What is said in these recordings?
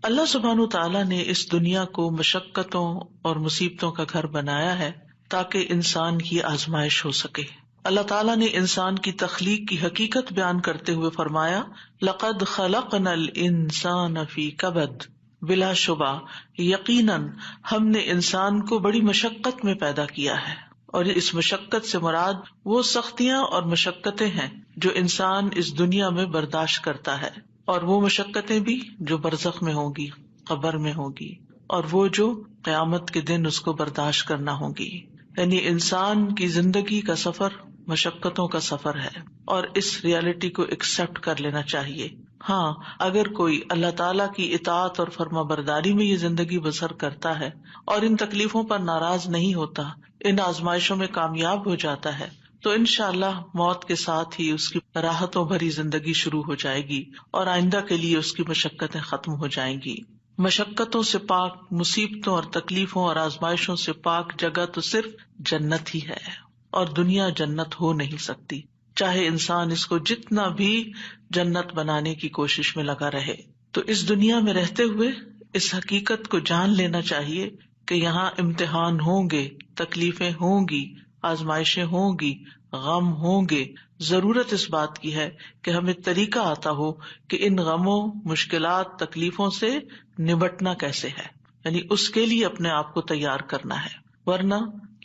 اللہ سبحانہ تعالیٰ نے اس دنیا کو مشقتوں اور مصیبتوں کا گھر بنایا ہے تاکہ انسان کی آزمائش ہو سکے۔ اللہ تعالیٰ نے انسان کی تخلیق کی حقیقت بیان کرتے ہوئے فرمایا لقد خلقنا الانسان فی کبد، بلا شبہ یقیناً ہم نے انسان کو بڑی مشقت میں پیدا کیا ہے، اور اس مشقت سے مراد وہ سختیاں اور مشقتیں ہیں جو انسان اس دنیا میں برداشت کرتا ہے، اور وہ مشقتیں بھی جو برزخ میں ہوں گی، قبر میں ہوگی، اور وہ جو قیامت کے دن اس کو برداشت کرنا ہوگی۔ یعنی انسان کی زندگی کا سفر مشقتوں کا سفر ہے، اور اس ریالٹی کو ایکسپٹ کر لینا چاہیے۔ ہاں، اگر کوئی اللہ تعالیٰ کی اطاعت اور فرما برداری میں یہ زندگی بسر کرتا ہے اور ان تکلیفوں پر ناراض نہیں ہوتا، ان آزمائشوں میں کامیاب ہو جاتا ہے، تو انشاءاللہ موت کے ساتھ ہی اس کی راحتوں بھری زندگی شروع ہو جائے گی اور آئندہ کے لیے اس کی مشقتیں ختم ہو جائیں گی۔ مشقتوں سے پاک، مصیبتوں اور تکلیفوں اور آزمائشوں سے پاک جگہ تو صرف جنت ہی ہے، اور دنیا جنت ہو نہیں سکتی، چاہے انسان اس کو جتنا بھی جنت بنانے کی کوشش میں لگا رہے۔ تو اس دنیا میں رہتے ہوئے اس حقیقت کو جان لینا چاہیے کہ یہاں امتحان ہوں گے، تکلیفیں ہوں گی، آزمائشیں ہوں گی، غم ہوں گے۔ ضرورت اس بات کی ہے کہ ہمیں طریقہ آتا ہو کہ ان غموں، مشکلات، تکلیفوں سے نبٹنا کیسے ہے، یعنی اس کے لیے اپنے آپ کو تیار کرنا ہے، ورنہ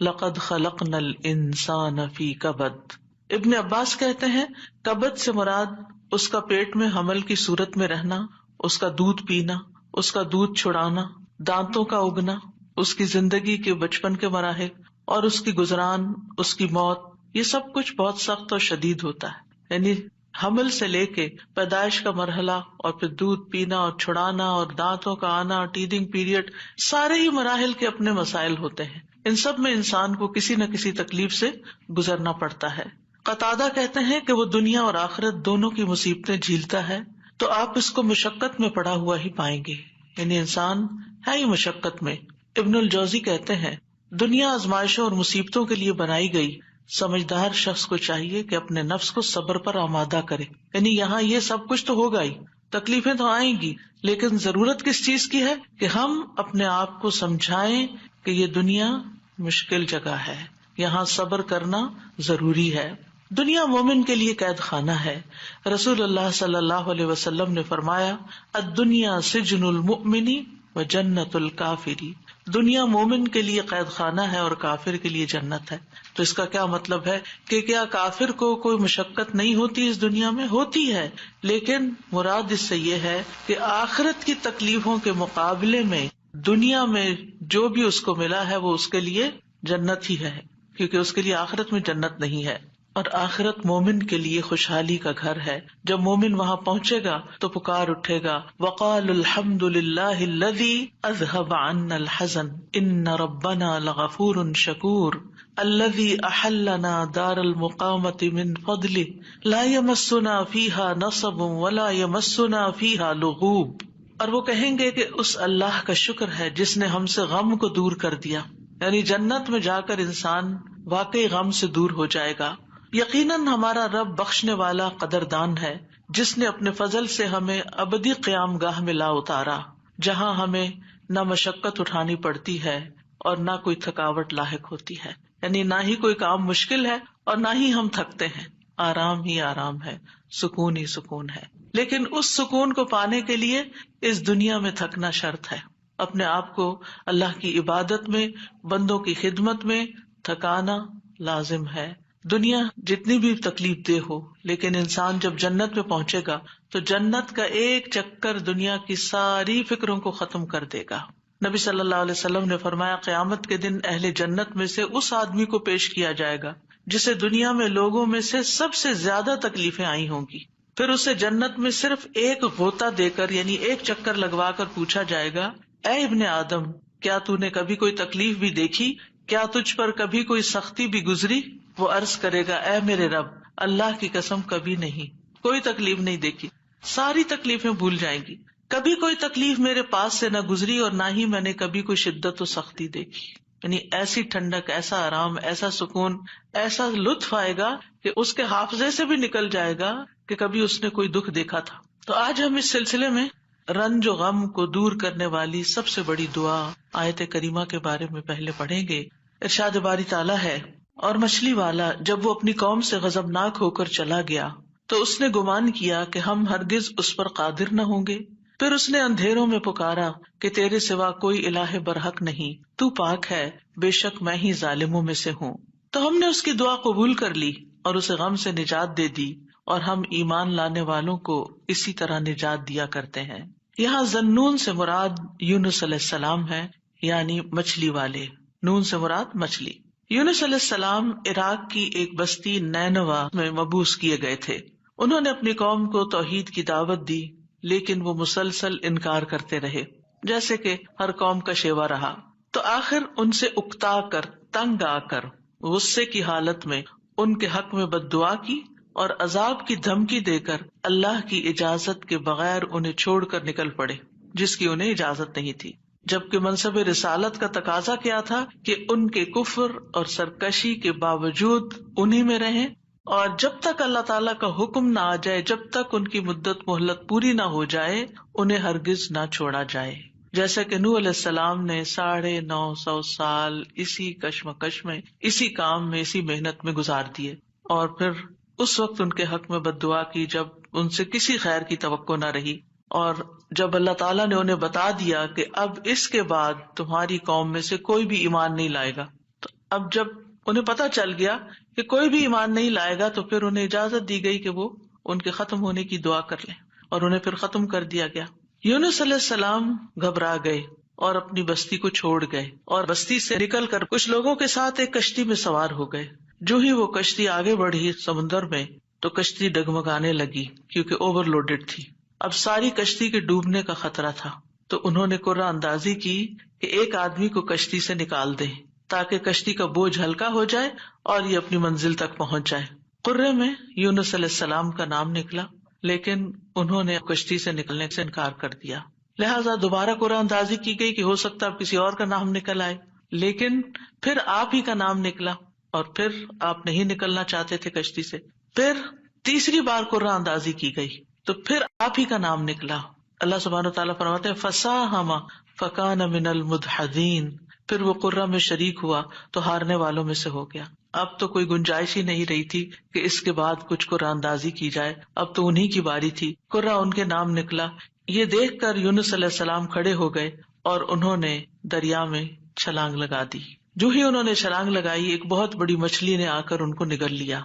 لقد خلقنا الانسان فی کبد۔ ابن عباس کہتے ہیں کبد سے مراد اس کا پیٹ میں حمل کی صورت میں رہنا، اس کا دودھ پینا، اس کا دودھ چھڑانا، دانتوں کا اگنا، اس کی زندگی کے بچپن کے مراحل اور اس کی گزران، اس کی موت، یہ سب کچھ بہت سخت اور شدید ہوتا ہے۔ یعنی حمل سے لے کے پیدائش کا مرحلہ اور پھر دودھ پینا اور چھڑانا اور دانتوں کا آنا، ٹیدنگ پیریڈ، سارے ہی مراحل کے اپنے مسائل ہوتے ہیں۔ ان سب میں انسان کو کسی نہ کسی تکلیف سے گزرنا پڑتا ہے۔ قتادہ کہتے ہیں کہ وہ دنیا اور آخرت دونوں کی مصیبتیں جھیلتا ہے تو آپ اس کو مشقت میں پڑا ہوا ہی پائیں گے، یعنی انسان ہے ہی مشقت میں۔ ابن الجوزی کہتے ہیں دنیا آزمائشوں اور مصیبتوں کے لیے بنائی گئی، سمجھدار شخص کو چاہیے کہ اپنے نفس کو صبر پر آمادہ کرے۔ یعنی یہاں یہ سب کچھ تو ہوگا ہی، تکلیفیں تو آئیں گی، لیکن ضرورت کس چیز کی ہے کہ ہم اپنے آپ کو سمجھائیں کہ یہ دنیا مشکل جگہ ہے، یہاں صبر کرنا ضروری ہے۔ دنیا مومن کے لیے قید خانہ ہے۔ رسول اللہ صلی اللہ علیہ وسلم نے فرمایا الدنیا سجن المؤمن و جنت الکافری، دنیا مومن کے لیے قید خانہ ہے اور کافر کے لیے جنت ہے۔ تو اس کا کیا مطلب ہے کہ کیا کافر کو کوئی مشقت نہیں ہوتی اس دنیا میں؟ ہوتی ہے، لیکن مراد اس سے یہ ہے کہ آخرت کی تکلیفوں کے مقابلے میں دنیا میں جو بھی اس کو ملا ہے وہ اس کے لیے جنت ہی ہے، کیونکہ اس کے لیے آخرت میں جنت نہیں ہے۔ اور آخرت مومن کے لیے خوشحالی کا گھر ہے۔ جب مومن وہاں پہنچے گا تو پکار اٹھے گا وقالوا الحمد للہ الذی اذهب عنا الحزن ان ربنا لغفور شکور الذی احلنا دار المقامة من فضله لا يمسنا فيها نصب ولا يمسنا فيها لغوب۔ اور وہ کہیں گے کہ اس اللہ کا شکر ہے جس نے ہم سے غم کو دور کر دیا، یعنی جنت میں جا کر انسان واقعی غم سے دور ہو جائے گا۔ یقیناً ہمارا رب بخشنے والا قدردان ہے جس نے اپنے فضل سے ہمیں ابدی قیام گاہ میں لا اتارا، جہاں ہمیں نہ مشقت اٹھانی پڑتی ہے اور نہ کوئی تھکاوٹ لاحق ہوتی ہے، یعنی نہ ہی کوئی کام مشکل ہے اور نہ ہی ہم تھکتے ہیں، آرام ہی آرام ہے، سکون ہی سکون ہے۔ لیکن اس سکون کو پانے کے لیے اس دنیا میں تھکنا شرط ہے، اپنے آپ کو اللہ کی عبادت میں، بندوں کی خدمت میں تھکانا لازم ہے۔ دنیا جتنی بھی تکلیف دہ ہو، لیکن انسان جب جنت میں پہنچے گا تو جنت کا ایک چکر دنیا کی ساری فکروں کو ختم کر دے گا۔ نبی صلی اللہ علیہ وسلم نے فرمایا قیامت کے دن اہل جنت میں سے اس آدمی کو پیش کیا جائے گا جسے دنیا میں لوگوں میں سے سب سے زیادہ تکلیفیں آئی ہوں گی، پھر اسے جنت میں صرف ایک غوطہ دے کر یعنی ایک چکر لگوا کر پوچھا جائے گا اے ابن آدم، کیا تو نے کبھی کوئی تکلیف بھی دیکھی؟ کیا تجھ پر کبھی کوئی سختی بھی گزری؟ وہ عرض کرے گا اے میرے رب، اللہ کی قسم کبھی نہیں، کوئی تکلیف نہیں دیکھی، ساری تکلیفیں بھول جائیں گی، کبھی کوئی تکلیف میرے پاس سے نہ گزری اور نہ ہی میں نے کبھی کوئی شدت و سختی دیکھی۔ یعنی ایسی ٹھنڈک، ایسا آرام، ایسا سکون، ایسا لطف آئے گا کہ اس کے حافظے سے بھی نکل جائے گا کہ کبھی اس نے کوئی دکھ دیکھا تھا۔ تو آج ہم اس سلسلے میں رنج و غم کو دور کرنے والی سب سے بڑی دعا آیت کریمہ کے بارے میں پہلے پڑھیں گے۔ ارشاد باری تعالیٰ ہے، اور مچھلی والا جب وہ اپنی قوم سے غضبناک ہو کر چلا گیا تو اس نے گمان کیا کہ ہم ہرگز اس پر قادر نہ ہوں گے۔ پھر اس نے اندھیروں میں پکارا کہ تیرے سوا کوئی الہ برحق نہیں، تو پاک ہے، بے شک میں ہی ظالموں میں سے ہوں۔ تو ہم نے اس کی دعا قبول کر لی اور اسے غم سے نجات دے دی، اور ہم ایمان لانے والوں کو اسی طرح نجات دیا کرتے ہیں۔ یہاں ذنون سے مراد یونس علیہ السلام ہے، یعنی مچھلی والے۔ نون سے مراد مچھلی۔ یونس علیہ السلام عراق کی ایک بستی نینوا میں مبعوث کیے گئے تھے۔ انہوں نے اپنی قوم کو توحید کی دعوت دی، لیکن وہ مسلسل انکار کرتے رہے، جیسے کہ ہر قوم کا شیوا رہا۔ تو آخر ان سے اکتا کر، تنگ آ کر، غصے کی حالت میں ان کے حق میں بد دعا کی اور عذاب کی دھمکی دے کر اللہ کی اجازت کے بغیر انہیں چھوڑ کر نکل پڑے، جس کی انہیں اجازت نہیں تھی، جبکہ منصب رسالت کا تقاضا کیا تھا کہ ان کے کفر اور سرکشی کے باوجود انہی میں رہیں، اور جب تک اللہ تعالیٰ کا حکم نہ آ جائے، جب تک ان کی مدت مہلت پوری نہ ہو جائے، انہیں ہرگز نہ چھوڑا جائے۔ جیسا کہ نوح علیہ السلام نے 950 سال اسی کشمکش میں، اسی کام میں، اسی محنت میں گزار دیے، اور پھر اس وقت ان کے حق میں بد دعا کی جب ان سے کسی خیر کی توقع نہ رہی، اور جب اللہ تعالیٰ نے انہیں بتا دیا کہ اب اس کے بعد تمہاری قوم میں سے کوئی بھی ایمان نہیں لائے گا، تو اب جب انہیں پتہ چل گیا کہ کوئی بھی ایمان نہیں لائے گا، تو پھر انہیں اجازت دی گئی کہ وہ ان کے ختم ہونے کی دعا کر لیں، اور انہیں پھر ختم کر دیا گیا۔ یونس علیہ السلام گھبرا گئے اور اپنی بستی کو چھوڑ گئے، اور بستی سے نکل کر کچھ لوگوں کے ساتھ ایک کشتی میں سوار ہو گئے۔ جو ہی وہ کشتی آگے بڑھی سمندر میں، تو کشتی ڈگمگانے لگی کیونکہ اوور لوڈڈ تھی۔ اب ساری کشتی کے ڈوبنے کا خطرہ تھا، تو انہوں نے قرعہ اندازی کی کہ ایک آدمی کو کشتی سے نکال دیں تاکہ کشتی کا بوجھ ہلکا ہو جائے اور یہ اپنی منزل تک پہنچ جائے۔ قرعے میں یونس علیہ السلام کا نام نکلا، لیکن انہوں نے کشتی سے نکلنے سے انکار کر دیا، لہٰذا دوبارہ قرعہ اندازی کی گئی کہ ہو سکتا ہے کسی اور کا نام نکل آئے، لیکن پھر آپ ہی کا نام نکلا، اور پھر آپ نہیں نکلنا چاہتے تھے کشتی سے۔ پھر تیسری بار قرعہ اندازی کی گئی تو پھر آپ ہی کا نام نکلا۔ اللہ سبحانہ وتعالیٰ فرماتے ہیں فَسَاهَمَ فَكَانَ مِنَ الْمُدْحَضِينَ، پھر وہ قرعہ میں شریک ہوا تو ہارنے والوں میں سے ہو گیا۔ اب تو کوئی گنجائش ہی نہیں رہی تھی کہ اس کے بعد کچھ قرعہ اندازی کی جائے، اب تو انہی کی باری تھی۔ قرعہ ان کے نام نکلا۔ یہ دیکھ کر یونس علیہ السلام کھڑے ہو گئے اور انہوں نے دریا میں چھلانگ لگا دی۔ جو ہی انہوں نے چھلانگ لگائی، ایک بہت بڑی مچھلی نے آ کر ان کو نگل لیا۔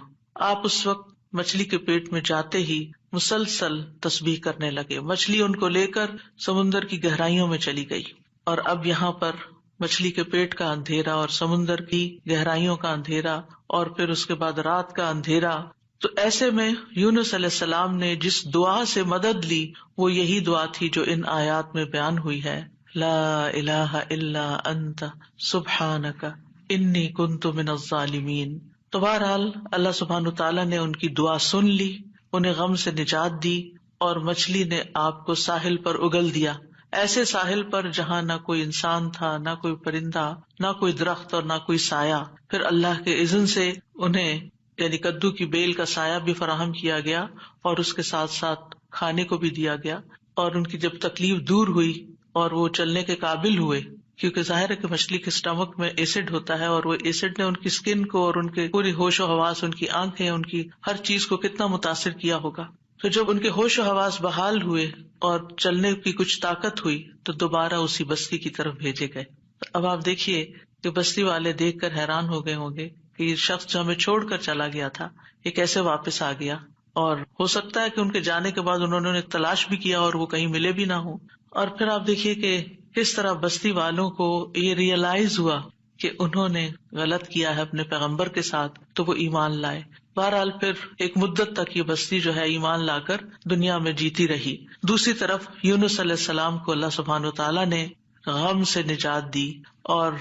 آپ اس وقت مچھلی کے پیٹ میں جاتے ہی مسلسل تسبیح کرنے لگے۔ مچھلی ان کو لے کر سمندر کی گہرائیوں میں چلی گئی، اور اب یہاں پر مچھلی کے پیٹ کا اندھیرا اور سمندر کی گہرائیوں کا اندھیرا، اور پھر اس کے بعد رات کا اندھیرا۔ تو ایسے میں یونس علیہ السلام نے جس دعا سے مدد لی وہ یہی دعا تھی جو ان آیات میں بیان ہوئی ہے، لا الہ الا انت سبحانک انی کنت من الظالمین۔ تو بہرحال اللہ سبحانہ تعالیٰ نے ان کی دعا سن لی، انہیں غم سے نجات دی، اور مچھلی نے آپ کو ساحل پر اگل دیا، ایسے ساحل پر جہاں نہ کوئی انسان تھا، نہ کوئی پرندہ، نہ کوئی درخت اور نہ کوئی سایہ۔ پھر اللہ کے اذن سے انہیں یعنی کدو کی بیل کا سایہ بھی فراہم کیا گیا، اور اس کے ساتھ ساتھ کھانے کو بھی دیا گیا، اور ان کی جب تکلیف دور ہوئی اور وہ چلنے کے قابل ہوئے، کیونکہ ظاہر ہے کہ مچھلی کے اسٹمک میں ایسڈ ہوتا ہے، اور وہ ایسڈ نے ان کی اسکن کو اور ان کے پوری ہوش و حواس، ان کی آنکھیں، ان کی ہر چیز کو کتنا متاثر کیا ہوگا۔ تو جب ان کے ہوش و حواس بحال ہوئے اور چلنے کی کچھ طاقت ہوئی تو دوبارہ اسی بستی کی طرف بھیجے گئے۔ اب آپ دیکھیے کہ بستی والے دیکھ کر حیران ہو گئے ہوں گے کہ یہ شخص جو ہمیں چھوڑ کر چلا گیا تھا یہ کیسے واپس آ گیا، اور ہو سکتا ہے کہ ان کے جانے کے بعد انہوں نے تلاش بھی کیا اور وہ کہیں ملے بھی نہ ہوں۔ اور پھر آپ دیکھیے کہ کس طرح بستی والوں کو یہ ریئلائز ہوا کہ انہوں نے غلط کیا ہے اپنے پیغمبر کے ساتھ، تو وہ ایمان لائے۔ بہرحال پھر ایک مدت تک یہ بستی جو ہے ایمان لا کر دنیا میں جیتی رہی۔ دوسری طرف یونس علیہ السلام کو اللہ سبحانہ وتعالیٰ نے غم سے نجات دی، اور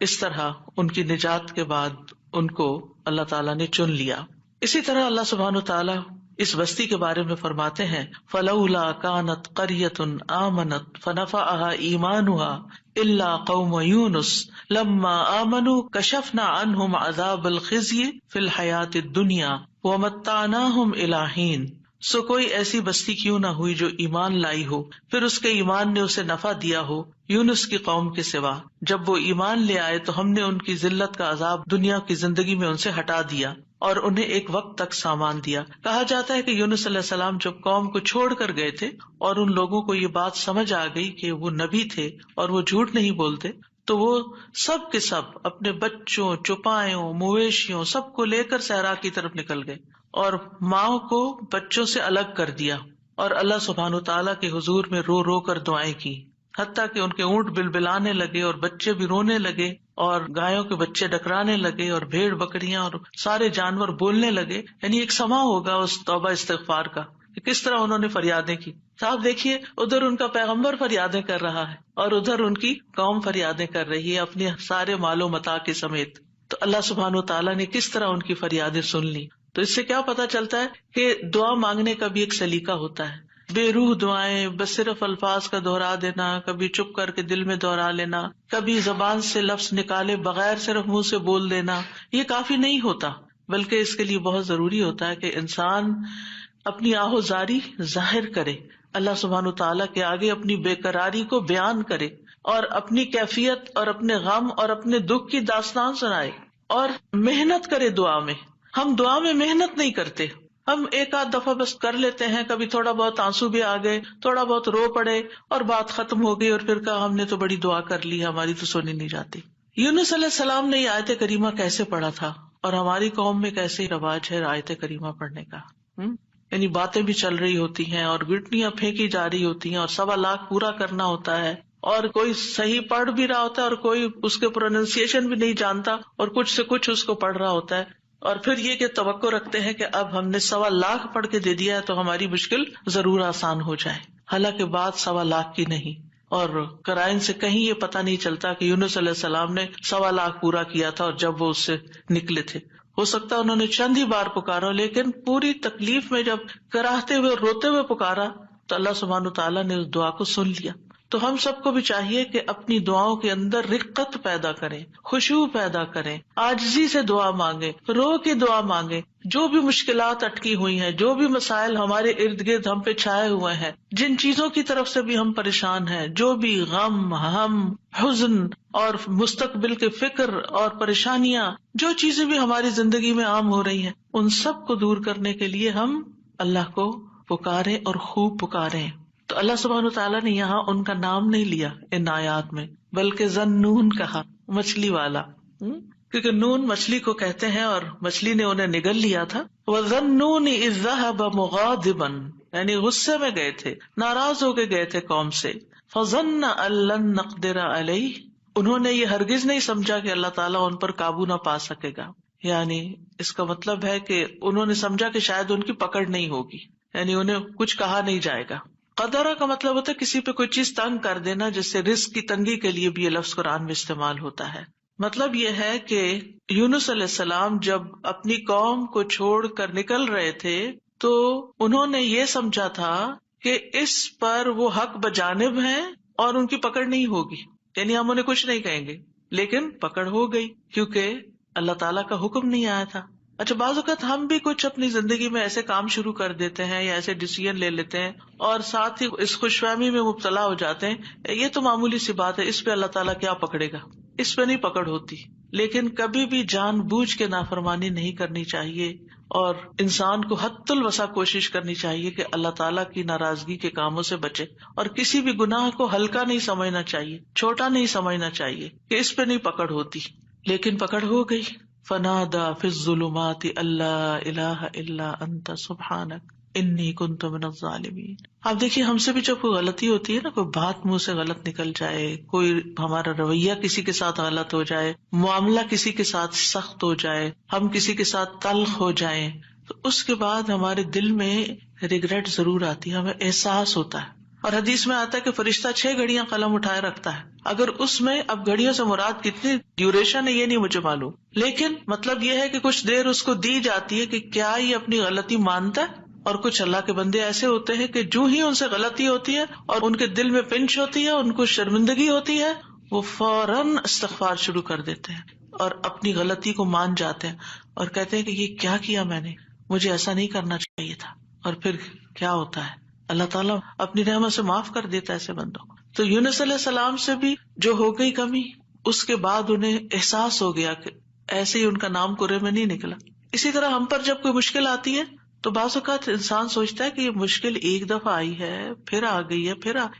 اس طرح ان کی نجات کے بعد ان کو اللہ تعالیٰ نے چن لیا۔ اسی طرح اللہ سبحانہ وتعالیٰ اس بستی کے بارے میں فرماتے ہیں فَلَوْلَا كَانَتْ قَرْيَةٌ آمَنَتْ فَنَفَعَهَا إِيمَانُهَا إِلَّا قَوْمَ يُونُسَ لَمَّا آمَنُوا كَشَفْنَا عَنْهُمْ عَذَابَ الْخِزْيِ فِي الْحَيَاةِ الدُّنْيَا وَمَتَّعْنَاهُمْ إِلَىٰ حِينٍ سو کوئی ایسی بستی کیوں نہ ہوئی جو ایمان لائی ہو، پھر اس کے ایمان نے اسے نفع دیا ہو یونس کی قوم کے سوا۔ جب وہ ایمان لے آئے تو ہم نے ان کی ذلت کا عذاب دنیا کی زندگی میں ان سے ہٹا دیا اور انہیں ایک وقت تک سامان دیا۔ کہا جاتا ہے کہ یونس علیہ السلام جب قوم کو چھوڑ کر گئے تھے اور ان لوگوں کو یہ بات سمجھ آ گئی کہ وہ نبی تھے اور وہ جھوٹ نہیں بولتے، تو وہ سب کے سب اپنے بچوں، چوپایوں، مویشیوں سب کو لے کر صحرا کی طرف نکل گئے اور ماں کو بچوں سے الگ کر دیا، اور اللہ سبحانہ تعالیٰ کے حضور میں رو رو کر دعائیں کی، حتیٰ کہ ان کے اونٹ بلبلانے لگے اور بچے بھی رونے لگے اور گایوں کے بچے ڈکرانے لگے اور بھیڑ بکریاں اور سارے جانور بولنے لگے۔ یعنی ایک سما ہوگا اس توبہ استغفار کا کہ کس طرح انہوں نے فریادیں کی۔ صاحب دیکھیے، ادھر ان کا پیغمبر فریادیں کر رہا ہے اور ادھر ان کی قوم فریادیں کر رہی ہے اپنے سارے مال و متاع کے سمیت۔ تو اللہ سبحانہ تعالیٰ نے کس طرح ان کی فریادیں سن لی۔ تو اس سے کیا پتا چلتا ہے کہ دعا مانگنے کا بھی ایک سلیقہ ہوتا ہے۔ بے روح دعائیں، بس صرف الفاظ کا دہرا دینا، کبھی چپ کر کے دل میں دہرا لینا، کبھی زبان سے لفظ نکالے بغیر صرف منہ سے بول دینا، یہ کافی نہیں ہوتا، بلکہ اس کے لیے بہت ضروری ہوتا ہے کہ انسان اپنی آہوزاری ظاہر کرے، اللہ سبحانہ تعالیٰ کے آگے اپنی بے قراری کو بیان کرے اور اپنی کیفیت اور اپنے غم اور اپنے دکھ کی داستان سنائے اور محنت کرے دعا میں۔ ہم دعا میں محنت نہیں کرتے، ہم ایک آدھ دفعہ بس کر لیتے ہیں، کبھی تھوڑا بہت آنسو بھی آ گئے، تھوڑا بہت رو پڑے اور بات ختم ہو گئی اور پھر کہا ہم نے تو بڑی دعا کر لی، ہماری تو سونی نہیں جاتی۔ یونس علیہ السلام نے یہ آیت کریمہ کیسے پڑھا تھا اور ہماری قوم میں کیسے رواج ہے آیت کریمہ پڑھنے کا؟ یعنی باتیں بھی چل رہی ہوتی ہیں اور گٹنیاں پھینکی جا رہی ہوتی ہیں اور 1.25 لاکھ پورا کرنا ہوتا ہے اور کوئی صحیح پڑھ بھی رہا ہوتا ہے اور کوئی اس کے پروننسیشن بھی نہیں جانتا اور کچھ سے کچھ اس کو پڑھ رہا ہوتا ہے، اور پھر یہ کہ توقع رکھتے ہیں کہ اب ہم نے 1.25 لاکھ پڑھ کے دے دیا ہے تو ہماری مشکل ضرور آسان ہو جائے، حالانکہ بات 1.25 لاکھ کی نہیں۔ اور قرائن سے کہیں یہ پتہ نہیں چلتا کہ یونس علیہ السلام نے 1.25 لاکھ پورا کیا تھا اور جب وہ اس سے نکلے تھے، ہو سکتا ہے انہوں نے چند ہی بار پکارا، لیکن پوری تکلیف میں جب کراہتے ہوئے روتے ہوئے پکارا تو اللہ سبحانہ تعالیٰ نے اس دعا کو سن لیا۔ تو ہم سب کو بھی چاہیے کہ اپنی دعاؤں کے اندر رقت پیدا کریں، خشوع پیدا کریں، عاجزی سے دعا مانگیں، رو کے دعا مانگیں۔ جو بھی مشکلات اٹکی ہوئی ہیں، جو بھی مسائل ہمارے ارد گرد ہم پہ چھائے ہوئے ہیں، جن چیزوں کی طرف سے بھی ہم پریشان ہیں، جو بھی غم، ہم، حزن اور مستقبل کے فکر اور پریشانیاں، جو چیزیں بھی ہماری زندگی میں عام ہو رہی ہیں، ان سب کو دور کرنے کے لیے ہم اللہ کو پکاریں اور خوب پکاریں۔ تو اللہ سبحانہ تعالیٰ نے یہاں ان کا نام نہیں لیا ان آیات میں، بلکہ ذنون کہا، مچھلی والا، کیونکہ نون مچھلی کو کہتے ہیں اور مچھلی نے انہیں نگل لیا تھا۔ وَذَنُّونِ إِذْ ذَهَبَ مُغَاضِبًا، یعنی غصے میں گئے تھے، ناراض ہو کے گئے تھے قوم سے۔ فَظَنَّ أَن لَّن نَّقْدِرَ عَلَيْهِ، انہوں نے یہ ہرگز نہیں سمجھا کہ اللہ تعالیٰ ان پر قابو نہ پا سکے گا، یعنی اس کا مطلب ہے کہ انہوں نے سمجھا کہ شاید ان کی پکڑ نہیں ہوگی، یعنی انہیں کچھ کہا نہیں جائے گا۔ قدرہ کا مطلب ہوتا ہے کسی پہ کوئی چیز تنگ کر دینا، جس سے رزق کی تنگی کے لیے بھی یہ لفظ قرآن میں استعمال ہوتا ہے۔ مطلب یہ ہے کہ یونس علیہ السلام جب اپنی قوم کو چھوڑ کر نکل رہے تھے تو انہوں نے یہ سمجھا تھا کہ اس پر وہ حق بجانب ہیں اور ان کی پکڑ نہیں ہوگی، یعنی ہم انہیں کچھ نہیں کہیں گے، لیکن پکڑ ہو گئی کیونکہ اللہ تعالیٰ کا حکم نہیں آیا تھا۔ اچھا، بعض اوقات ہم بھی کچھ اپنی زندگی میں ایسے کام شروع کر دیتے ہیں یا ایسے ڈیسیژن لے لیتے ہیں اور ساتھ ہی اس خوش فہمی میں مبتلا ہو جاتے ہیں، یہ تو معمولی سی بات ہے، اس پہ اللہ تعالیٰ کیا پکڑے گا، اس پہ نہیں پکڑ ہوتی۔ لیکن کبھی بھی جان بوجھ کے نافرمانی نہیں کرنی چاہیے اور انسان کو حد الوسع کوشش کرنی چاہیے کہ اللہ تعالیٰ کی ناراضگی کے کاموں سے بچے، اور کسی بھی گناہ کو ہلکا نہیں سمجھنا چاہیے، چھوٹا نہیں سمجھنا چاہیے کہ اس پہ نہیں پکڑ ہوتی، لیکن پکڑ ہو گئی۔ فنادى في الظلمات ألا إله إلا أنت سبحانك إني كنت من الظالمين۔ آپ دیکھیے ہم سے بھی جب کوئی غلطی ہوتی ہے نا، کوئی بات منہ سے غلط نکل جائے، کوئی ہمارا رویہ کسی کے ساتھ غلط ہو جائے، معاملہ کسی کے ساتھ سخت ہو جائے، ہم کسی کے ساتھ تلخ ہو جائیں، تو اس کے بعد ہمارے دل میں ریگریٹ ضرور آتی ہے، ہمیں احساس ہوتا ہے۔ اور حدیث میں آتا ہے کہ فرشتہ 6 گھڑیاں قلم اٹھائے رکھتا ہے۔ اگر اس میں، اب گھڑیوں سے مراد کتنی ڈیوریشن ہے یہ نہیں مجھے معلوم، لیکن مطلب یہ ہے کہ کچھ دیر اس کو دی جاتی ہے کہ کیا یہ اپنی غلطی مانتا ہے۔ اور کچھ اللہ کے بندے ایسے ہوتے ہیں کہ جو ہی ان سے غلطی ہوتی ہے اور ان کے دل میں پنچ ہوتی ہے، ان کو شرمندگی ہوتی ہے، وہ فوراً استغفار شروع کر دیتے ہیں اور اپنی غلطی کو مان جاتے ہیں اور کہتے ہیں کہ یہ کیا کیا میں نے، مجھے ایسا نہیں کرنا چاہیے تھا۔ اور پھر کیا ہوتا ہے، اللہ تعالیٰ اپنی رحمت سے معاف کر دیتا ہے ایسے بندوں کو. تو یونس علیہ السلام سے بھی جو ہو گئی کمی، اس کے بعد انہیں احساس ہو گیا کہ ایسے ہی ان کا نام کرے میں نہیں نکلا. اسی طرح ہم پر جب کوئی مشکل آتی ہے تو بعض اوقات انسان سوچتا ہے کہ یہ مشکل ایک دفعہ آئی ہے، پھر آ گئی ہے،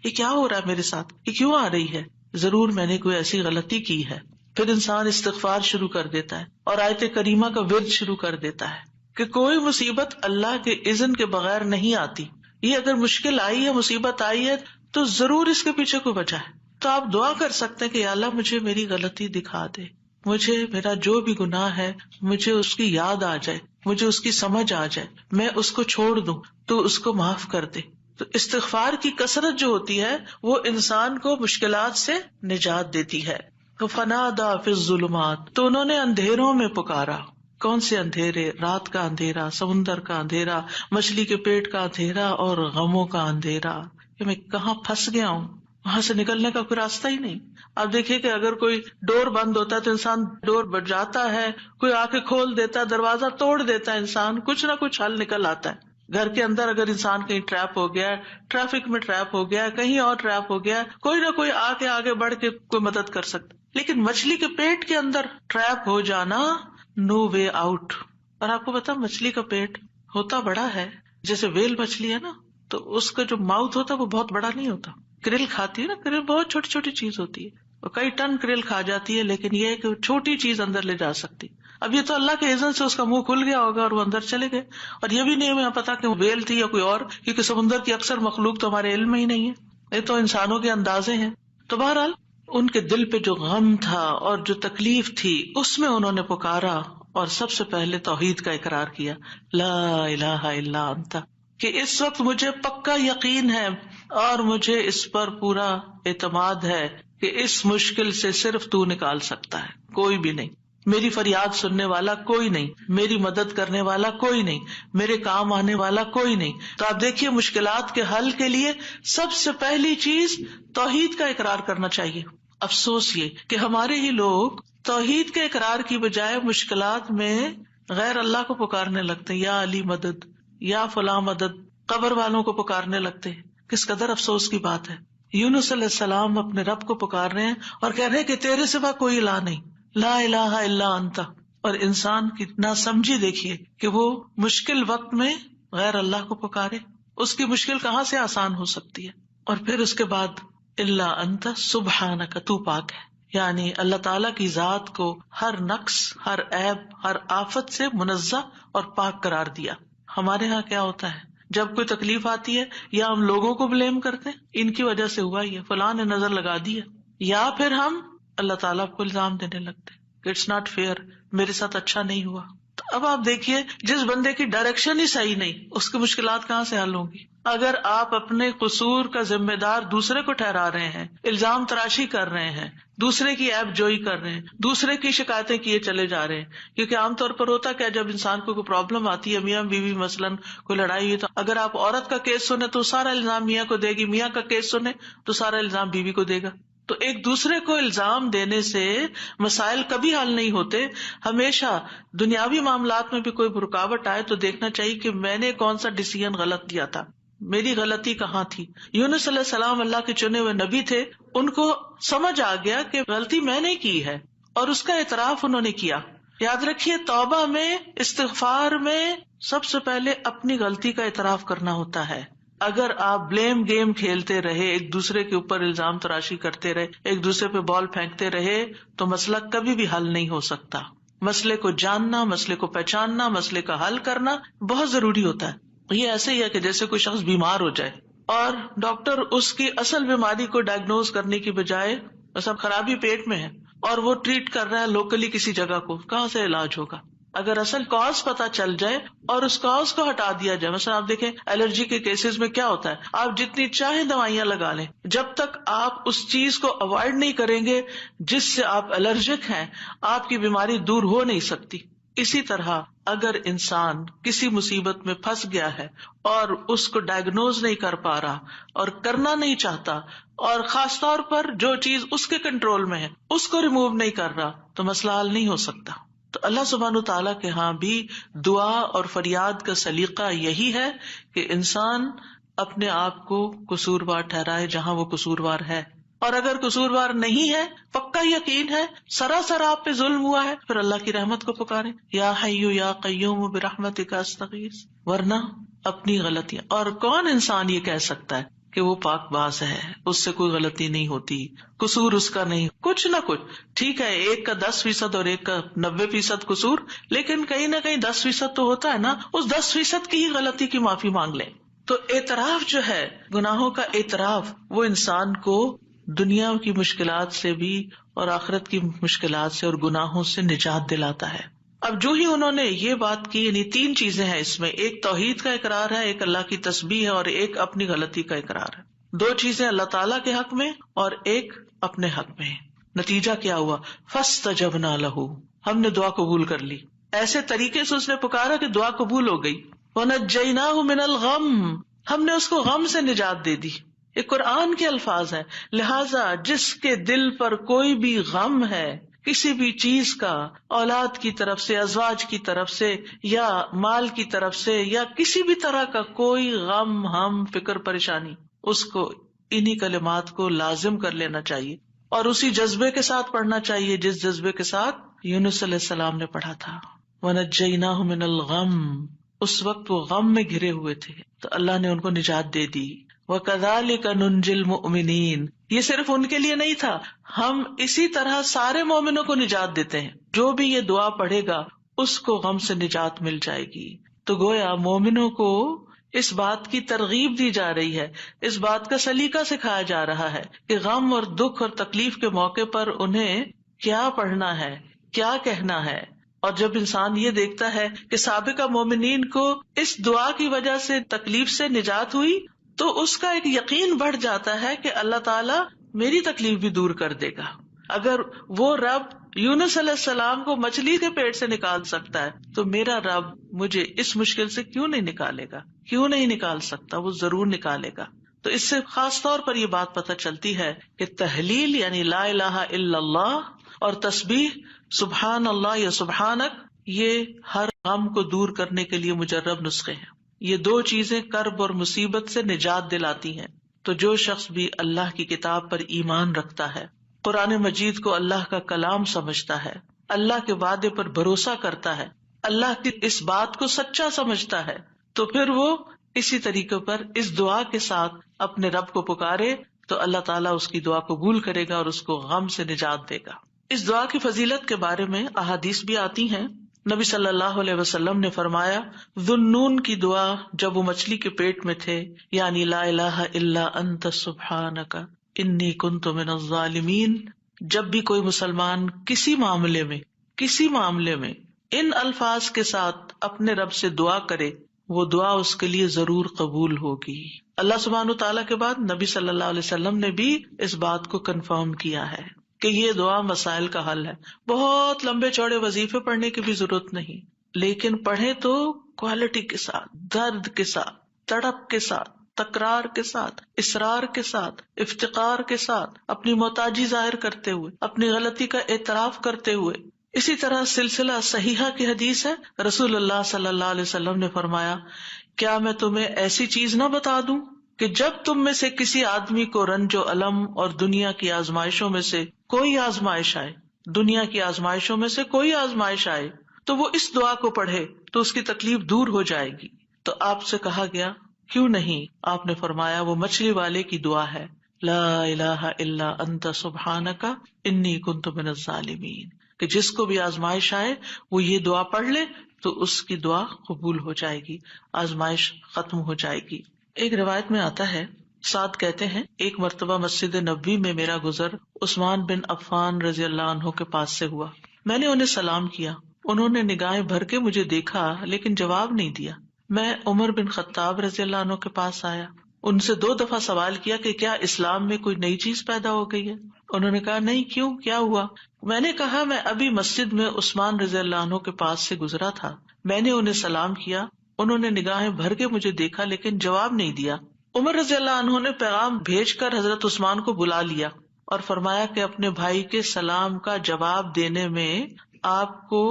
یہ کیا ہو رہا ہے میرے ساتھ، یہ کیوں آ رہی ہے، ضرور میں نے کوئی ایسی غلطی کی ہے. پھر انسان استغفار شروع کر دیتا ہے اور آیت کریمہ کا ورد شروع کر دیتا ہے کہ کوئی مصیبت اللہ کے اذن کے بغیر نہیں آتی. یہ اگر مشکل آئی ہے، مصیبت آئی ہے، تو ضرور اس کے پیچھے کوئی وجہ ہے. تو آپ دعا کر سکتے ہیں کہ یا اللہ مجھے میری غلطی دکھا دے، مجھے میرا جو بھی گناہ ہے مجھے اس کی یاد آ جائے، مجھے اس کی سمجھ آ جائے، میں اس کو چھوڑ دوں تو اس کو معاف کر دے. تو استغفار کی کثرت جو ہوتی ہے وہ انسان کو مشکلات سے نجات دیتی ہے. تو فنادى في الظلمات، تو انہوں نے اندھیروں میں پکارا. کون سے اندھیرے؟ رات کا اندھیرا، سمندر کا اندھیرا، مچھلی کے پیٹ کا اندھیرا اور غموں کا اندھیرا کہ میں کہاں پھنس گیا ہوں، وہاں سے نکلنے کا کوئی راستہ ہی نہیں. آپ دیکھیے کہ اگر کوئی ڈور بند ہوتا ہے تو انسان ڈور بجاتا ہے، کوئی آ کے کھول دیتا ہے، دروازہ توڑ دیتا ہے، انسان کچھ نہ کچھ حل نکل آتا ہے. گھر کے اندر اگر انسان کہیں ٹریپ ہو گیا، ٹریفک میں ٹریپ ہو گیا، کہیں اور ٹریپ ہو گیا، کوئی نہ کوئی آ کے آگے بڑھ کے کوئی مدد کر سکتا. لیکن مچھلی کے پیٹ کے اندر ٹریپ ہو جانا، نو وے آؤٹ. اور آپ کو پتا مچھلی کا پیٹ ہوتا بڑا ہے، جیسے ویل مچھلی ہے نا، تو اس کا جو ماؤتھ ہوتا ہے وہ بہت بڑا نہیں ہوتا. کرل کھاتی ہے نا، کرل بہت چھوٹی چھوٹی چیز ہوتی ہے، اور کئی ٹن کرل کھا جاتی ہے، لیکن یہ ہے کہ چھوٹی چیز اندر لے جا سکتی. اب یہ تو اللہ کے اذن سے اس کا منہ کھل گیا ہوگا اور وہ اندر چلے گئے، اور یہ بھی نہیں ہمیں پتا کہ وہ ویل تھی یا کوئی اور، کیونکہ سمندر کی اکثر مخلوق تو ہمارے علم میں ہی نہیں ہے، یہ تو انسانوں کے اندازے ہیں. تو بہرحال ان کے دل پہ جو غم تھا اور جو تکلیف تھی اس میں انہوں نے پکارا اور سب سے پہلے توحید کا اقرار کیا، لا الہ الا انت، کہ اس وقت مجھے پکا یقین ہے اور مجھے اس پر پورا اعتماد ہے کہ اس مشکل سے صرف تو نکال سکتا ہے، کوئی بھی نہیں. میری فریاد سننے والا کوئی نہیں، میری مدد کرنے والا کوئی نہیں، میرے کام آنے والا کوئی نہیں. تو آپ دیکھیے مشکلات کے حل کے لیے سب سے پہلی چیز توحید کا اقرار کرنا چاہیے. افسوس یہ کہ ہمارے ہی لوگ توحید کے اقرار کی بجائے مشکلات میں غیر اللہ کو پکارنے لگتے ہیں، یا علی مدد، یا فلاں مدد، قبر والوں کو پکارنے لگتے ہیں. کس قدر افسوس کی بات ہے. یونس علیہ السلام اپنے رب کو پکار رہے ہیں اور کہہ رہے ہیں کہ تیرے سوا کوئی الہ نہیں، لا الہ الا انت. اور انسان کی ناسمجھی دیکھیے کہ وہ مشکل وقت میں غیر اللہ کو پکارے، اس کی مشکل کہاں سے آسان ہو سکتی ہے. اور پھر اس کے بعد الا انت سبحانک، تو پاک ہے، یعنی اللہ تعالیٰ کی ذات کو ہر نقص، ہر عیب، ہر آفت سے منزہ اور پاک قرار دیا. ہمارے ہاں کیا ہوتا ہے جب کوئی تکلیف آتی ہے یا ہم لوگوں کو بلیم کرتے ہیں، ان کی وجہ سے ہوا ہی ہے، فلاں نے نظر لگا دی ہے، یا پھر ہم اللہ تعالیٰ کو الزام دینے لگتے ہیں، اٹس ناٹ فیئر، میرے ساتھ اچھا نہیں ہوا. تو اب آپ دیکھیے جس بندے کی ڈائریکشن ہی صحیح نہیں، اس کی مشکلات کہاں سے حل ہوں گی. اگر آپ اپنے قصور کا ذمہ دار دوسرے کو ٹھہرا رہے ہیں، الزام تراشی کر رہے ہیں، دوسرے کی عیب جوئی کر رہے ہیں، دوسرے کی شکایتیں کیے چلے جا رہے ہیں، کیونکہ عام طور پر ہوتا کیا، جب انسان کو کوئی پرابلم آتی ہے، میاں بیوی مثلاً کوئی لڑائی ہوئی، تو اگر آپ عورت کا کیس سنیں تو سارا الزام میاں کو دے گی، میاں کا کیس سنیں تو سارا الزام بیوی کو دے گا. تو ایک دوسرے کو الزام دینے سے مسائل کبھی حل نہیں ہوتے. ہمیشہ دنیاوی معاملات میں بھی کوئی رکاوٹ آئے تو دیکھنا چاہیے کہ میں نے کون سا ڈیسیژن غلط کیا تھا، میری غلطی کہاں تھی. یونس علیہ السلام اللہ کے چنے ہوئے نبی تھے، ان کو سمجھ آ گیا کہ غلطی میں نے کی ہے اور اس کا اعتراف انہوں نے کیا. یاد رکھیے توبہ میں، استغفار میں سب سے پہلے اپنی غلطی کا اعتراف کرنا ہوتا ہے. اگر آپ بلیم گیم کھیلتے رہے، ایک دوسرے کے اوپر الزام تراشی کرتے رہے، ایک دوسرے پہ بال پھینکتے رہے، تو مسئلہ کبھی بھی حل نہیں ہو سکتا. مسئلے کو جاننا، مسئلے کو پہچاننا، مسئلے کا حل کرنا بہت ضروری ہوتا ہے. یہ ایسے ہی ہے کہ جیسے کوئی شخص بیمار ہو جائے اور ڈاکٹر اس کی اصل بیماری کو ڈائگنوز کرنے کی بجائے سب خرابی پیٹ میں ہے اور وہ ٹریٹ کر رہا ہے لوکلی کسی جگہ کو، کہاں سے علاج ہوگا؟ اگر اصل کاز پتا چل جائے اور اس کاز کو ہٹا دیا جائے. مثلا آپ دیکھیں الرجی کے کیسز میں کیا ہوتا ہے، آپ جتنی چاہے دوائیاں لگا لیں، جب تک آپ اس چیز کو اوائڈ نہیں کریں گے جس سے آپ الرجک ہیں، آپ کی بیماری دور ہو نہیں سکتی. اسی طرح اگر انسان کسی مصیبت میں پھنس گیا ہے اور اس کو ڈائگنوز نہیں کر پا رہا اور کرنا نہیں چاہتا، اور خاص طور پر جو چیز اس کے کنٹرول میں ہے اس کو ریموو نہیں کر رہا، تو مسئلہ حل نہیں ہو سکتا. تو اللہ سبحانہ تعالیٰ کے ہاں بھی دعا اور فریاد کا سلیقہ یہی ہے کہ انسان اپنے آپ کو قصوروار ٹھہرائے جہاں وہ قصوروار ہے، اور اگر قصوروار نہیں ہے، پکا یقین ہے سراسر آپ پہ ظلم ہوا ہے، پھر اللہ کی رحمت کو پکارے، یا حی یا قیوم برحمتک استغیث، ورنہ اپنی غلطیاں، اور کون انسان یہ کہہ سکتا ہے کہ وہ پاک باز ہے، اس سے کوئی غلطی نہیں ہوتی، قصور اس کا نہیں، کچھ نہ کچھ، ٹھیک ہے ایک کا 10% اور ایک کا 90% قصور، لیکن کہیں نہ کہیں 10% تو ہوتا ہے نا، اس 10% کی ہی غلطی کی معافی مانگ لیں۔ تو اعتراف جو ہے، گناہوں کا اعتراف، وہ انسان کو دنیا کی مشکلات سے بھی اور آخرت کی مشکلات سے اور گناہوں سے نجات دلاتا ہے۔ اب جو ہی انہوں نے یہ بات کی، یعنی 3 چیزیں ہیں اس میں، ایک توحید کا اقرار ہے، ایک اللہ کی تسبیح ہے، اور ایک اپنی غلطی کا اقرار ہے۔ 2 چیزیں اللہ تعالیٰ کے حق میں اور ایک اپنے حق میں۔ نتیجہ کیا ہوا؟ فاستجبنا لہ، ہم نے دعا قبول کر لی، ایسے طریقے سے اس نے پکارا کہ دعا قبول ہو گئی۔ ونجیناہ من الغم، ہم نے اس کو غم سے نجات دے دی۔ یہ قرآن کے الفاظ ہیں، لہذا جس کے دل پر کوئی بھی غم ہے، کسی بھی چیز کا، اولاد کی طرف سے، ازواج کی طرف سے، یا مال کی طرف سے، یا کسی بھی طرح کا کوئی غم، ہم، فکر، پریشانی، اس کو انہی کلمات کو لازم کر لینا چاہیے اور اسی جذبے کے ساتھ پڑھنا چاہیے جس جذبے کے ساتھ یونس علیہ السلام نے پڑھا تھا، وَنَجَّيْنَاهُ مِنَ الْغَمِّ، اس وقت وہ غم میں گھرے ہوئے تھے تو اللہ نے ان کو نجات دے دی۔ وَكَذَلِكَ نُنْجِي الْمُؤْمِنِينَ، یہ صرف ان کے لیے نہیں تھا، ہم اسی طرح سارے مومنوں کو نجات دیتے ہیں، جو بھی یہ دعا پڑھے گا اس کو غم سے نجات مل جائے گی۔ تو گویا مومنوں کو اس بات کی ترغیب دی جا رہی ہے، اس بات کا سلیقہ سکھایا جا رہا ہے کہ غم اور دکھ اور تکلیف کے موقع پر انہیں کیا پڑھنا ہے، کیا کہنا ہے۔ اور جب انسان یہ دیکھتا ہے کہ سابقہ مومنین کو اس دعا کی وجہ سے تکلیف سے نجات ہوئی، تو اس کا ایک یقین بڑھ جاتا ہے کہ اللہ تعالیٰ میری تکلیف بھی دور کر دے گا۔ اگر وہ رب یونس علیہ السلام کو مچھلی کے پیٹ سے نکال سکتا ہے تو میرا رب مجھے اس مشکل سے کیوں نہیں نکالے گا، کیوں نہیں نکال سکتا، وہ ضرور نکالے گا۔ تو اس سے خاص طور پر یہ بات پتہ چلتی ہے کہ تحلیل یعنی لا الہ الا اللہ اور تسبیح سبحان اللہ یا سبحانک، یہ ہر غم کو دور کرنے کے لیے مجرب نسخے ہیں۔ یہ 2 چیزیں کرب اور مصیبت سے نجات دلاتی ہیں۔ تو جو شخص بھی اللہ کی کتاب پر ایمان رکھتا ہے، قرآن مجید کو اللہ کا کلام سمجھتا ہے، اللہ کے وعدے پر بھروسہ کرتا ہے، اللہ کی اس بات کو سچا سمجھتا ہے، تو پھر وہ اسی طریقے پر اس دعا کے ساتھ اپنے رب کو پکارے تو اللہ تعالیٰ اس کی دعا قبول کرے گا اور اس کو غم سے نجات دے گا۔ اس دعا کی فضیلت کے بارے میں احادیث بھی آتی ہیں۔ نبی صلی اللہ علیہ وسلم نے فرمایا، ذُنُّون کی دعا جب وہ مچھلی کے پیٹ میں تھے، یعنی لا الہ الا انت سبحانک انی کنت من الظالمین، جب بھی کوئی مسلمان کسی معاملے میں ان الفاظ کے ساتھ اپنے رب سے دعا کرے، وہ دعا اس کے لیے ضرور قبول ہوگی۔ اللہ سبحانہ تعالیٰ کے بعد نبی صلی اللہ علیہ وسلم نے بھی اس بات کو کنفرم کیا ہے کہ یہ دعا مسائل کا حل ہے۔ بہت لمبے چوڑے وظیفے پڑھنے کی بھی ضرورت نہیں، لیکن پڑھیں تو کوالٹی کے ساتھ، درد کے ساتھ، تڑپ کے ساتھ، تکرار کے ساتھ، اصرار کے ساتھ، افتقار کے ساتھ، اپنی محتاجی ظاہر کرتے ہوئے، اپنی غلطی کا اعتراف کرتے ہوئے۔ اسی طرح سلسلہ صحیحہ کی حدیث ہے، رسول اللہ صلی اللہ علیہ وسلم نے فرمایا، کیا میں تمہیں ایسی چیز نہ بتا دوں کہ جب تم میں سے کسی آدمی کو رنج و الم اور دنیا کی آزمائشوں میں سے کوئی آزمائش آئے تو وہ اس دعا کو پڑھے تو اس کی تکلیف دور ہو جائے گی۔ تو آپ سے کہا گیا کیوں نہیں؟ آپ نے فرمایا وہ مچھلی والے کی دعا ہے، لا الہ الا انت سبحانک انی کنت من الظالمین، کہ جس کو بھی آزمائش آئے وہ یہ دعا پڑھ لے تو اس کی دعا قبول ہو جائے گی، آزمائش ختم ہو جائے گی۔ ایک روایت میں آتا ہے، سعد کہتے ہیں، ایک مرتبہ مسجد نبوی میں میرا گزر عثمان بن عفان رضی اللہ عنہ کے پاس سے ہوا۔ میں نے انہیں سلام کیا، انہوں نے نگاہیں بھر کے مجھے دیکھا لیکن جواب نہیں دیا۔ میں عمر بن خطاب رضی اللہ عنہ کے پاس آیا، ان سے 2 دفعہ سوال کیا کہ کیا اسلام میں کوئی نئی چیز پیدا ہو گئی ہے؟ انہوں نے کہا نہیں، کیوں، کیا ہوا؟ میں نے کہا میں ابھی مسجد میں عثمان رضی اللہ عنہ کے پاس سے گزرا تھا، میں نے انہیں سلام کیا، انہوں نے نگاہیں بھر کے مجھے دیکھا لیکن جواب نہیں دیا۔ عمر رضی اللہ عنہ نے پیغام بھیج کر حضرت عثمان کو بلا لیا اور فرمایا کہ اپنے بھائی کے سلام کا جواب دینے میں آپ کو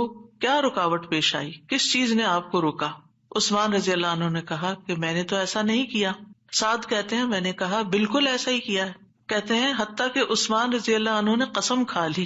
کیا رکاوٹ پیش آئی؟ کس چیز نے آپ کو روکا؟ عثمان رضی اللہ عنہ نے کہا کہ میں نے تو ایسا نہیں کیا. سعد کہتے ہیں میں نے کہا بالکل ایسا ہی کیا ہے. کہتے ہیں حتیٰ کہ عثمان رضی اللہ عنہ نے قسم کھا لی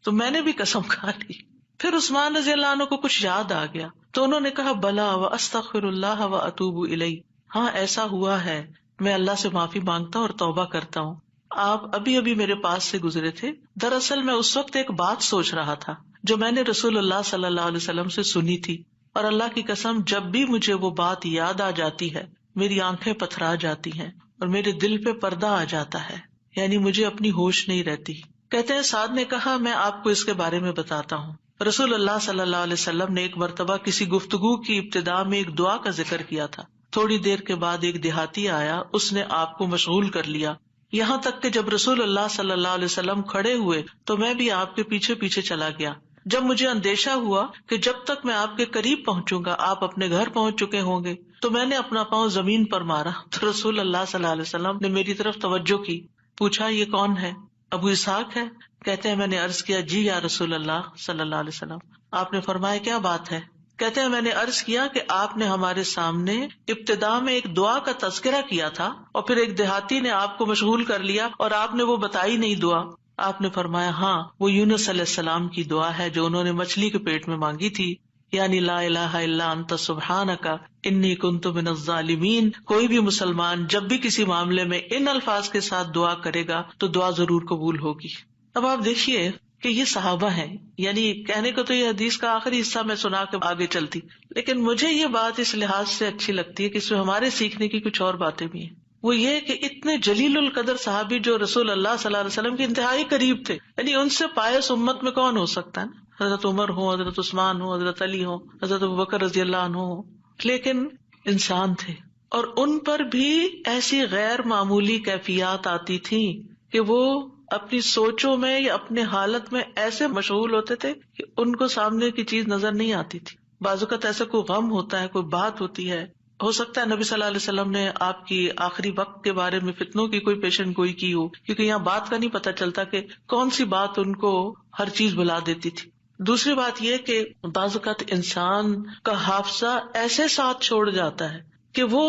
تو میں نے بھی قسم کھا لی. پھر عثمان رضی اللہ عنہ کو کچھ یاد آ گیا تو انہوں نے کہا بلا و استغفر اللہ و اتوب الیہ، ہاں ایسا ہوا ہے، میں اللہ سے معافی مانگتا ہوں اور توبہ کرتا ہوں. آپ ابھی ابھی میرے پاس سے گزرے تھے، دراصل میں اس وقت ایک بات سوچ رہا تھا جو میں نے رسول اللہ صلی اللہ علیہ وسلم سے سنی تھی، اور اللہ کی قسم جب بھی مجھے وہ بات یاد آ جاتی ہے میری آنکھیں پتھرا جاتی ہیں اور میرے دل پہ پردہ آ جاتا ہے، یعنی مجھے اپنی ہوش نہیں رہتی. کہتے ہیں سعد نے کہا میں آپ کو اس کے بارے میں بتاتا ہوں. رسول اللہ صلی اللہ علیہ وسلم نے ایک مرتبہ کسی گفتگو کی ابتدا میں ایک دعا کا ذکر کیا تھا. تھوڑی دیر کے بعد ایک دیہاتی آیا، اس نے آپ کو مشغول کر لیا، یہاں تک کہ جب رسول اللہ صلی اللہ علیہ وسلم کھڑے ہوئے تو میں بھی آپ کے پیچھے پیچھے چلا گیا. جب مجھے اندیشہ ہوا کہ جب تک میں آپ کے قریب پہنچوں گا آپ اپنے گھر پہنچ چکے ہوں گے تو میں نے اپنا پاؤں زمین پر مارا تو رسول اللہ صلی اللہ علیہ وسلم نے میری طرف توجہ کی. پوچھا یہ کون ہے؟ ابو اسحاق ہے. کہتے ہیں میں نے عرض کیا جی یا رسول اللہ صلی اللہ علیہ وسلم. آپ نے فرمایا کیا بات ہے؟ کہتے ہیں میں نے عرض کیا کہ آپ نے ہمارے سامنے ابتدا میں ایک دعا کا تذکرہ کیا تھا اور پھر ایک دیہاتی نے آپ کو مشغول کر لیا اور آپ نے وہ بتائی نہیں دعا. آپ نے فرمایا ہاں وہ یونس علیہ السلام کی دعا ہے جو انہوں نے مچھلی کے پیٹ میں مانگی تھی، یعنی لا الہ الا انت سبحانک انی کنت من الظالمین. کوئی بھی مسلمان جب بھی کسی معاملے میں ان الفاظ کے ساتھ دعا کرے گا تو دعا ضرور قبول ہوگی. اب آپ دیکھیے کہ یہ صحابہ ہیں، یعنی کہنے کو تو یہ حدیث کا آخری حصہ میں سنا کے آگے چلتی، لیکن مجھے یہ بات اس لحاظ سے اچھی لگتی ہے کہ اس میں ہمارے سیکھنے کی کچھ اور باتیں بھی ہیں. وہ یہ کہ اتنے جلیل القدر صحابی جو رسول اللہ صلی اللہ علیہ وسلم کے انتہائی قریب تھے، یعنی ان سے پائس امت میں کون ہو سکتا ہے نا؟ حضرت عمر ہو، حضرت عثمان ہو، حضرت علی ہو، حضرت ابوبکر رضی اللہ عنہ ہو، لیکن انسان تھے اور ان پر بھی ایسی غیر معمولی کیفیات آتی تھیں کہ وہ اپنی سوچوں میں یا اپنے حالت میں ایسے مشغول ہوتے تھے کہ ان کو سامنے کی چیز نظر نہیں آتی تھی. بعض اوقات ایسا کوئی غم ہوتا ہے، کوئی بات ہوتی ہے، ہو سکتا ہے نبی صلی اللہ علیہ وسلم نے آپ کی آخری وقت کے بارے میں فتنوں کی کوئی پیشن گوئی کی ہو، کیونکہ یہاں بات کا نہیں پتہ چلتا کہ کون سی بات ان کو ہر چیز بلا دیتی تھی. دوسری بات یہ کہ بعض اوقات انسان کا حافظہ ایسے ساتھ چھوڑ جاتا ہے کہ وہ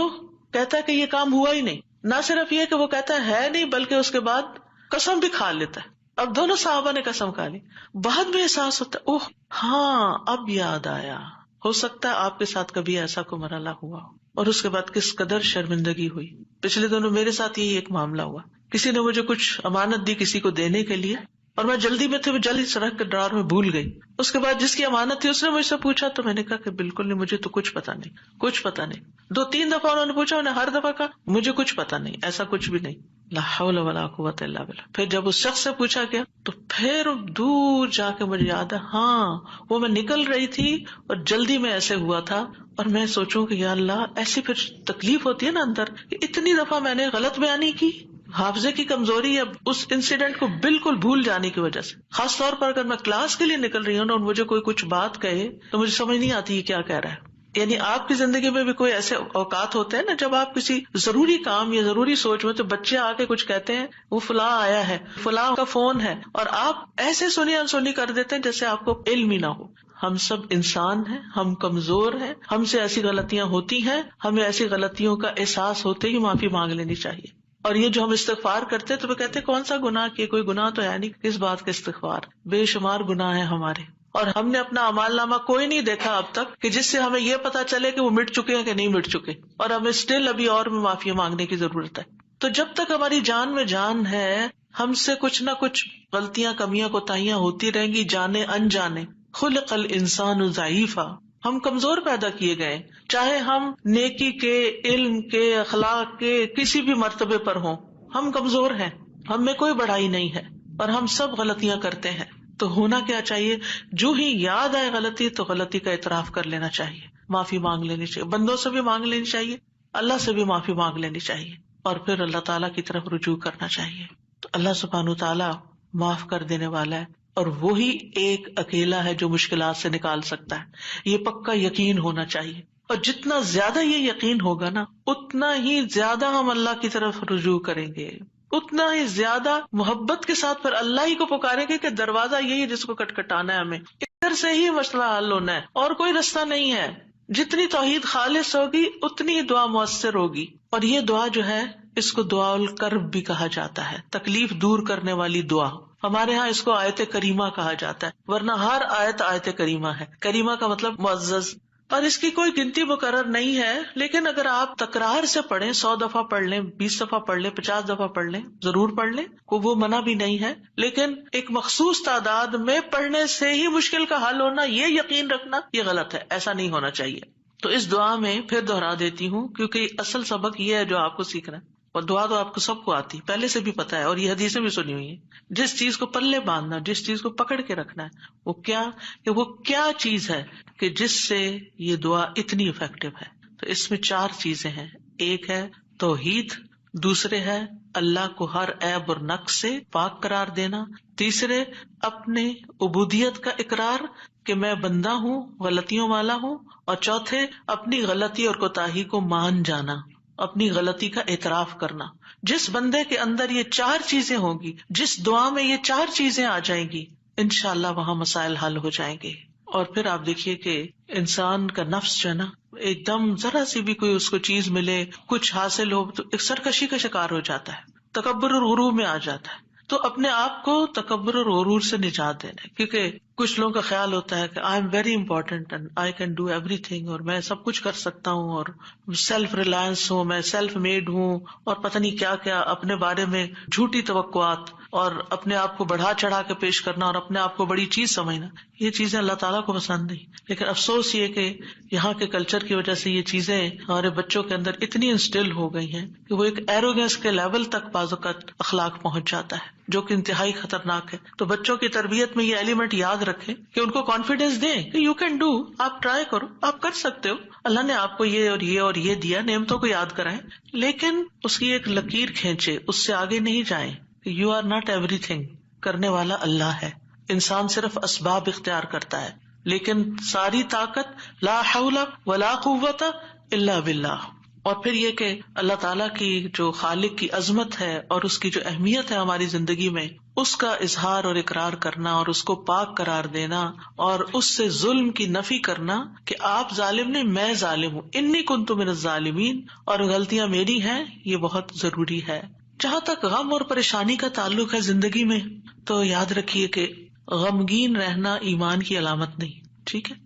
کہتا ہے کہ یہ کام ہوا ہی نہیں. نہ صرف یہ کہ وہ کہتا ہے نہیں بلکہ اس کے بعد قسم بھی کھا لیتا ہے. اب دونوں صحابہ نے قسم کھا لی، بعد میں احساس ہوتا ہے اوہ ہاں اب یاد آیا. ہو سکتا ہے آپ کے ساتھ کبھی ایسا کوئی مرحلہ ہوا اور اس کے بعد کس قدر شرمندگی ہوئی. پچھلے دنوں میرے ساتھ یہی ایک معاملہ ہوا. کسی نے مجھے کچھ امانت دی کسی کو دینے کے لیے اور میں جلدی میں تھی، وہ جلدی سے رکھ کے ڈرار میں بھول گئی. اس کے بعد جس کی امانت تھی اس نے مجھ سے پوچھا تو میں نے کہا کہ بالکل نہیں، مجھے تو کچھ پتا نہیں، کچھ پتا نہیں. 2-3 دفعہ انہوں نے پوچھا، انہیں ہر دفعہ کہا مجھے کچھ پتا نہیں، ایسا کچھ بھی نہیں. لا حول ولا قوت الا باللہ. پھر جب اس شخص سے پوچھا گیا تو پھر دور جا کے مجھے یاد ہے ہاں وہ میں نکل رہی تھی اور جلدی میں ایسے ہوا تھا. اور میں سوچوں کہ یا اللہ ایسی پھر تکلیف ہوتی ہے نا اندر کہ اتنی دفعہ میں نے غلط بیانی کی، حافظے کی کمزوری یا اس انسیڈنٹ کو بالکل بھول جانے کی وجہ سے. خاص طور پر اگر میں کلاس کے لیے نکل رہی ہوں اور مجھے کوئی کچھ بات کہے تو مجھے سمجھ نہیں آتی یہ کیا کہہ رہا ہے. یعنی آپ کی زندگی میں بھی کوئی ایسے اوقات ہوتے ہیں نا جب آپ کسی ضروری کام یا ضروری سوچ میں تو بچے آ کے کچھ کہتے ہیں وہ فلاں آیا ہے، فلاں کا فون ہے، اور آپ ایسے سنی انسنی کر دیتے ہیں جیسے آپ کو علم ہی نہ ہو. ہم سب انسان ہیں، ہم کمزور ہیں، ہم سے ایسی غلطیاں ہوتی ہیں، ہمیں ایسی غلطیوں کا احساس ہوتے ہی معافی مانگ لینی چاہیے. اور یہ جو ہم استغفار کرتے تو وہ کہتے کون سا گناہ کیے، کوئی گناہ تو ہے نہیں، کس بات کا استغفار، بے شمار گناہ ہیں ہمارے. اور ہم نے اپنا اعمال نامہ کوئی نہیں دیکھا اب تک کہ جس سے ہمیں یہ پتا چلے کہ وہ مٹ چکے ہیں کہ نہیں مٹ چکے، اور ہمیں اسٹل ابھی اور بھی معافی مانگنے کی ضرورت ہے. تو جب تک ہماری جان میں جان ہے ہم سے کچھ نہ کچھ غلطیاں، کمیاں، کوتاہیاں ہوتی رہیں گی، جانے انجانے. خلق الانسان ضعیفا، ہم کمزور پیدا کیے گئے، چاہے ہم نیکی کے، علم کے، اخلاق کے کسی بھی مرتبے پر ہوں، ہم کمزور ہیں، ہم میں کوئی بڑائی نہیں ہے اور ہم سب غلطیاں کرتے ہیں. تو ہونا کیا چاہیے، جو ہی یاد آئے غلطی تو غلطی کا اعتراف کر لینا چاہیے، معافی مانگ لینی چاہیے، بندوں سے بھی مانگ لینی چاہیے، اللہ سے بھی معافی مانگ لینی چاہیے، اور پھر اللہ تعالیٰ کی طرف رجوع کرنا چاہیے. تو اللہ سبحانہ تعالیٰ معاف کر دینے والا ہے اور وہی ایک اکیلا ہے جو مشکلات سے نکال سکتا ہے. یہ پکا یقین ہونا چاہیے، اور جتنا زیادہ یہ یقین ہوگا نا اتنا ہی زیادہ ہم اللہ کی طرف رجوع کریں گے، اتنا ہی زیادہ محبت کے ساتھ پھر اللہ ہی کو پکاریں گے کہ دروازہ یہی ہے جس کو کٹکھٹانا ہے، ہمیں ادھر سے ہی مسئلہ حل ہونا ہے اور کوئی رستہ نہیں ہے. جتنی توحید خالص ہوگی اتنی ہی دعا مؤثر ہوگی. اور یہ دعا جو ہے اس کو دعا الکرب بھی کہا جاتا ہے، تکلیف دور کرنے والی دعا. ہمارے ہاں اس کو آیت کریمہ کہا جاتا ہے، ورنہ ہر آیت کریمہ ہے. کریمہ کا مطلب معزز، اور اس کی کوئی گنتی مقرر نہیں ہے. لیکن اگر آپ تکرار سے پڑھیں، 100 دفعہ پڑھ لیں، 20 دفعہ پڑھ لیں، 50 دفعہ پڑھ لیں، ضرور پڑھ لیں، وہ منع بھی نہیں ہے. لیکن ایک مخصوص تعداد میں پڑھنے سے ہی مشکل کا حل ہونا، یہ یقین رکھنا یہ غلط ہے، ایسا نہیں ہونا چاہیے. تو اس دعا میں پھر دوہرا دیتی ہوں کیونکہ اصل سبق یہ ہے جو آپ کو سیکھنا ہے. اور دعا تو آپ کو سب کو آتی، پہلے سے بھی پتا ہے، اور یہ حدیثیں بھی سنی ہوئی ہیں. جس چیز کو پلے باندھنا، جس چیز کو پکڑ کے رکھنا ہے، وہ کیا چیز ہے کہ جس سے یہ دعا اتنی افیکٹو ہے. تو اس میں 4 چیزیں ہیں. ایک ہے توحید، دوسرے ہے اللہ کو ہر عیب اور نقص سے پاک قرار دینا، تیسرے اپنے عبودیت کا اقرار کہ میں بندہ ہوں، غلطیوں والا ہوں، اور چوتھے اپنی غلطی اور کوتاہی کو مان جانا، اپنی غلطی کا اعتراف کرنا. جس بندے کے اندر یہ 4 چیزیں ہوں گی، جس دعا میں یہ 4 چیزیں آ جائیں گی، انشاءاللہ وہاں مسائل حل ہو جائیں گے. اور پھر آپ دیکھیے کہ انسان کا نفس جو ہے نا، ایک دم ذرا سی بھی کوئی اس کو چیز ملے، کچھ حاصل ہو تو ایک سرکشی کا شکار ہو جاتا ہے، تکبر اور غرور میں آ جاتا ہے. تو اپنے آپ کو تکبر اور غرور سے نجات دینا، کیونکہ کچھ لوگوں کا خیال ہوتا ہے کہ I am very important and I can do every thing, اور میں سب کچھ کر سکتا ہوں، اور سیلف ریلائنس ہوں، میں سیلف میڈ ہوں، اور پتہ نہیں کیا کیا اپنے بارے میں جھوٹی توقعات، اور اپنے آپ کو بڑھا چڑھا کے پیش کرنا، اور اپنے آپ کو بڑی چیز سمجھنا. یہ چیزیں اللہ تعالیٰ کو پسند نہیں. لیکن افسوس یہ کہ یہاں کے کلچر کی وجہ سے یہ چیزیں ہمارے بچوں کے اندر اتنی انسٹل ہو گئی ہیں کہ وہ ایک ایروگینس کے لیول تک بعض اوقات اخلاق پہنچ جاتا ہے، جو کہ انتہائی خطرناک ہے. تو بچوں کی تربیت میں یہ ایلیمنٹ یاد رکھیں کہ ان کو کانفیڈینس دیں کہ یو کین ڈو، آپ ٹرائی کرو، آپ کر سکتے ہو، اللہ نے آپ کو یہ اور یہ اور یہ دیا، نعمتوں کو یاد کرائیں، لیکن اس کی ایک لکیر کھینچے، اس سے آگے نہیں جائیں. یو آر ناٹ ایوری تھنگ، کرنے والا اللہ ہے. انسان صرف اسباب اختیار کرتا ہے، لیکن ساری طاقت لا حول ولا قوت الا باللہ. اور پھر یہ کہ اللہ تعالیٰ کی جو خالق کی عظمت ہے اور اس کی جو اہمیت ہے ہماری زندگی میں، اس کا اظہار اور اقرار کرنا، اور اس کو پاک قرار دینا، اور اس سے ظلم کی نفی کرنا کہ آپ ظالم نہیں، میں ظالم ہوں، انی کنت من الظالمین، اور غلطیاں میری ہیں، یہ بہت ضروری ہے. جہاں تک غم اور پریشانی کا تعلق ہے زندگی میں، تو یاد رکھیے کہ غمگین رہنا ایمان کی علامت نہیں. ٹھیک ہے،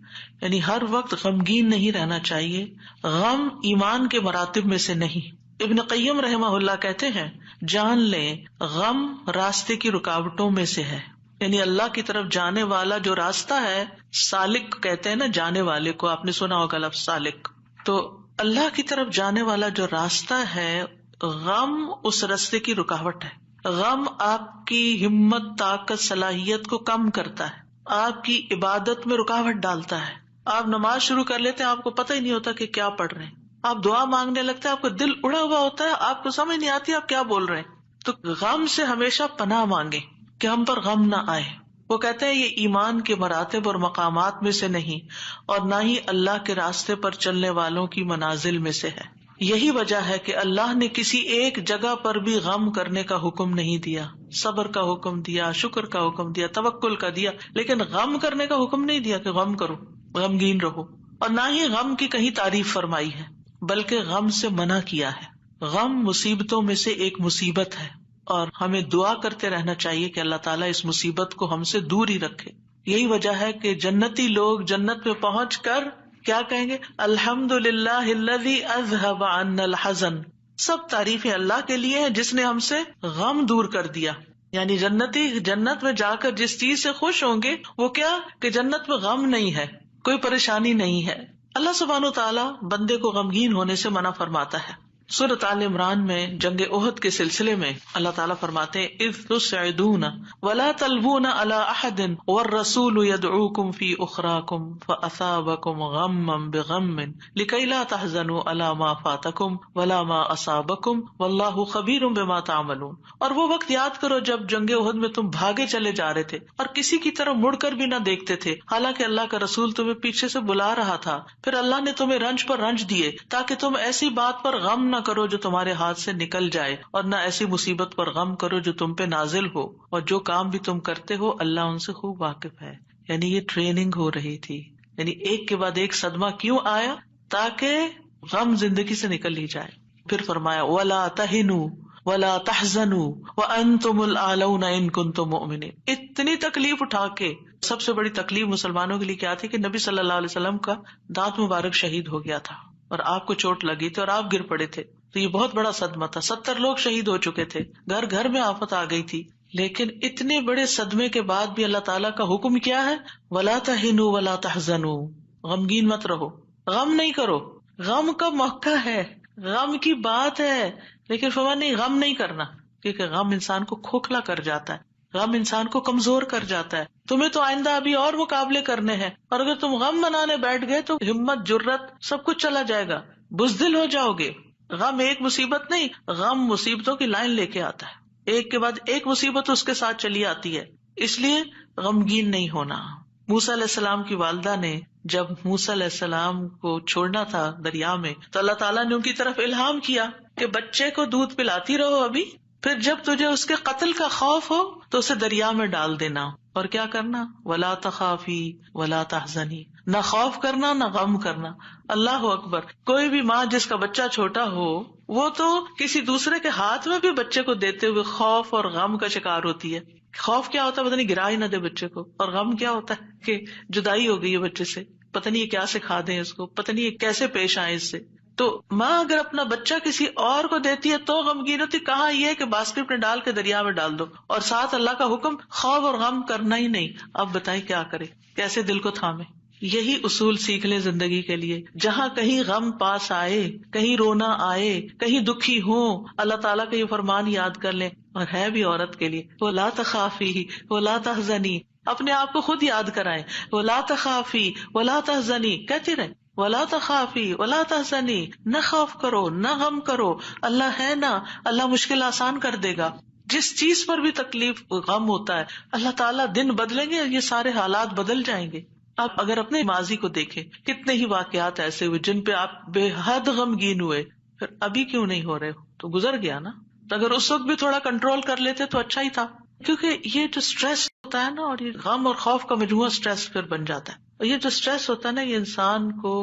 یعنی ہر وقت غمگین نہیں رہنا چاہیے. غم ایمان کے مراتب میں سے نہیں. ابن قیم رحمہ اللہ کہتے ہیں، جان لیں غم راستے کی رکاوٹوں میں سے ہے. یعنی اللہ کی طرف جانے والا جو راستہ ہے، سالک کہتے ہیں نا جانے والے کو، آپ نے سنا ہوگا لفظ سالک. تو اللہ کی طرف جانے والا جو راستہ ہے، غم اس راستے کی رکاوٹ ہے. غم آپ کی ہمت، طاقت، صلاحیت کو کم کرتا ہے، آپ کی عبادت میں رکاوٹ ڈالتا ہے. آپ نماز شروع کر لیتے ہیں، آپ کو پتہ ہی نہیں ہوتا کہ کیا پڑھ رہے ہیں. آپ دعا مانگنے لگتے ہیں، آپ کا دل اڑا ہوا ہوتا ہے، آپ کو سمجھ نہیں آتی آپ کیا بول رہے ہیں. تو غم سے ہمیشہ پناہ مانگے کہ ہم پر غم نہ آئے. وہ کہتے ہیں یہ ایمان کے مراتب اور مقامات میں سے نہیں، اور نہ ہی اللہ کے راستے پر چلنے والوں کی منازل میں سے ہے. یہی وجہ ہے کہ اللہ نے کسی ایک جگہ پر بھی غم کرنے کا حکم نہیں دیا. صبر کا حکم دیا، شکر کا حکم دیا، توکل کا دیا، لیکن غم کرنے کا حکم نہیں دیا کہ غم کرو، غمگین رہو. اور نہ ہی غم کی کہیں تعریف فرمائی ہے، بلکہ غم سے منع کیا ہے. غم مصیبتوں میں سے ایک مصیبت ہے، اور ہمیں دعا کرتے رہنا چاہیے کہ اللہ تعالیٰ اس مصیبت کو ہم سے دور ہی رکھے. یہی وجہ ہے کہ جنتی لوگ جنت میں پہنچ کر کیا کہیں گے؟ الحمدللہ الذی اذہب عنا الحزن. سب تعریفیں اللہ کے لیے ہیں جس نے ہم سے غم دور کر دیا. یعنی جنتی جنت میں جا کر جس چیز سے خوش ہوں گے وہ کیا کہ جنت میں غم نہیں ہے، کوئی پریشانی نہیں ہے. اللہ سبحانہ و تعالیٰ بندے کو غمگین ہونے سے منع فرماتا ہے. سورۃ آل عمران میں جنگ احد کے سلسلے میں اللہ تعالیٰ فرماتے ہیں اذ تسعدون ولا تلوون علی احد والرسول يدعوكم في اخراكم فاصابكم غما بغم لكي لا تحزنوا على ما فاتكم ولا ما اصابكم والله خبير بما تعملون. اور وہ وقت یاد کرو جب جنگ احد میں تم بھاگے چلے جا رہے تھے اور کسی کی طرف مڑ کر بھی نہ دیکھتے تھے، حالانکہ اللہ کا رسول تمہیں پیچھے سے بلا رہا تھا. پھر اللہ نے تمہیں رنج پر رنج دیے تاکہ تم ایسی بات پر غم نہ کرو جو تمہارے ہاتھ سے نکل جائے، اور نہ ایسی مصیبت پر غم کرو جو تم پہ نازل ہو، اور جو کام بھی تم کرتے ہو اللہ ان سے خوب واقف ہے۔ یعنی یہ ٹریننگ ہو رہی تھی، یعنی ایک کے بعد ایک صدمہ کیوں آیا؟ تاکہ غم زندگی سے نکل ہی جائے۔ پھر فرمایا وَلَا تَهِنُوا وَلَا تَحْزَنُوا وَأَنْتُمُ الْأَعْلَوْنَ إِن كُنتُم مُؤْمِنِينَ۔ اتنی تکلیف اٹھا کے، سب سے بڑی تکلیف مسلمانوں کے لیے کیا تھی کہ نبی صلی اللہ علیہ وسلم کا دانت مبارک شہید ہو گیا تھا اور آپ کو چوٹ لگی تھی اور آپ گر پڑے تھے، تو یہ بہت بڑا صدمہ تھا۔ 70 لوگ شہید ہو چکے تھے، گھر گھر میں آفت آ گئی تھی، لیکن اتنے بڑے صدمے کے بعد بھی اللہ تعالیٰ کا حکم کیا ہے؟ وَلَا تَهِنُوا وَلَا تَحْزَنُوا، غمگین مت رہو، غم نہیں کرو۔ غم کا موقع ہے، غم کی بات ہے، لیکن فرمان نہیں غم نہیں کرنا، کیونکہ غم انسان کو کھوکھلا کر جاتا ہے، غم انسان کو کمزور کر جاتا ہے۔ تمہیں تو آئندہ ابھی اور مقابلے کرنے ہیں، اور اگر تم غم منانے بیٹھ گئے تو ہمت، جرت سب کچھ چلا جائے گا، بزدل ہو جاؤ گے۔ غم ایک مصیبت نہیں، غم مصیبتوں کی لائن لے کے آتا ہے، ایک کے بعد ایک مصیبت اس کے ساتھ چلی آتی ہے، اس لیے غمگین نہیں ہونا۔ موسیٰ علیہ السلام کی والدہ نے جب موسیٰ علیہ السلام کو چھوڑنا تھا دریا میں، تو اللہ تعالیٰ نے ان کی طرف الہام کیا کہ بچے کو دودھ پلاتی رہو ابھی، پھر جب تجھے اس کے قتل کا خوف ہو تو اسے دریا میں ڈال دینا، اور کیا کرنا؟ وَلَا تَخَافِي وَلَا تَحْزَنِي، نہ خوف کرنا نہ غم کرنا۔ اللہ اکبر! کوئی بھی ماں جس کا بچہ چھوٹا ہو، وہ تو کسی دوسرے کے ہاتھ میں بھی بچے کو دیتے ہوئے خوف اور غم کا شکار ہوتی ہے۔ خوف کیا ہوتا ہے؟ پتہ نہیں گرا ہی نہ دے بچے کو، اور غم کیا ہوتا ہے کہ جدائی ہو گئی ہے بچے سے، پتہ نہیں یہ کیا سکھا دیں اس کو، پتہ نہیں یہ کیسے پیش آئے اس سے۔ تو ماں اگر اپنا بچہ کسی اور کو دیتی ہے تو غمگین ہوتی، کہاں یہ کہ باسکٹ میں ڈال کے دریا میں ڈال دو، اور ساتھ اللہ کا حکم خوف اور غم کرنا ہی نہیں۔ اب بتائیں کیا کرے، کیسے دل کو تھامے؟ یہی اصول سیکھ لیں زندگی کے لیے۔ جہاں کہیں غم پاس آئے، کہیں رونا آئے، کہیں دکھی ہوں، اللہ تعالیٰ کا یہ فرمان یاد کر لیں، اور ہے بھی عورت کے لیے، وَلَا تَخَافِي وَلَا تَحْزَنِي، اپنے آپ کو خود یاد کرائیں، وَلَا تَخَافِي وَلَا تَحْزَنِي کہتی رہیں، وَلَا تَخَافِي وَلَا تَحْزَنِي، نہ خوف کرو نہ غم کرو، اللہ ہے نا، اللہ مشکل آسان کر دے گا۔ جس چیز پر بھی تکلیف غم ہوتا ہے، اللہ تعالیٰ دن بدلیں گے، یہ سارے حالات بدل جائیں گے۔ آپ اگر اپنے ماضی کو دیکھیں، کتنے ہی واقعات ایسے ہوئے جن پہ آپ بے حد غمگین ہوئے، پھر ابھی کیوں نہیں ہو رہے؟ تو گزر گیا نا۔ تو اگر اس وقت بھی تھوڑا کنٹرول کر لیتے تو اچھا ہی تھا، کیونکہ یہ جو اسٹریس ہوتا ہے نا، اور یہ غم اور خوف کا مجموعہ اسٹریس پھر بن جاتا ہے، اور یہ جو اسٹریس ہوتا ہے نا، یہ انسان کو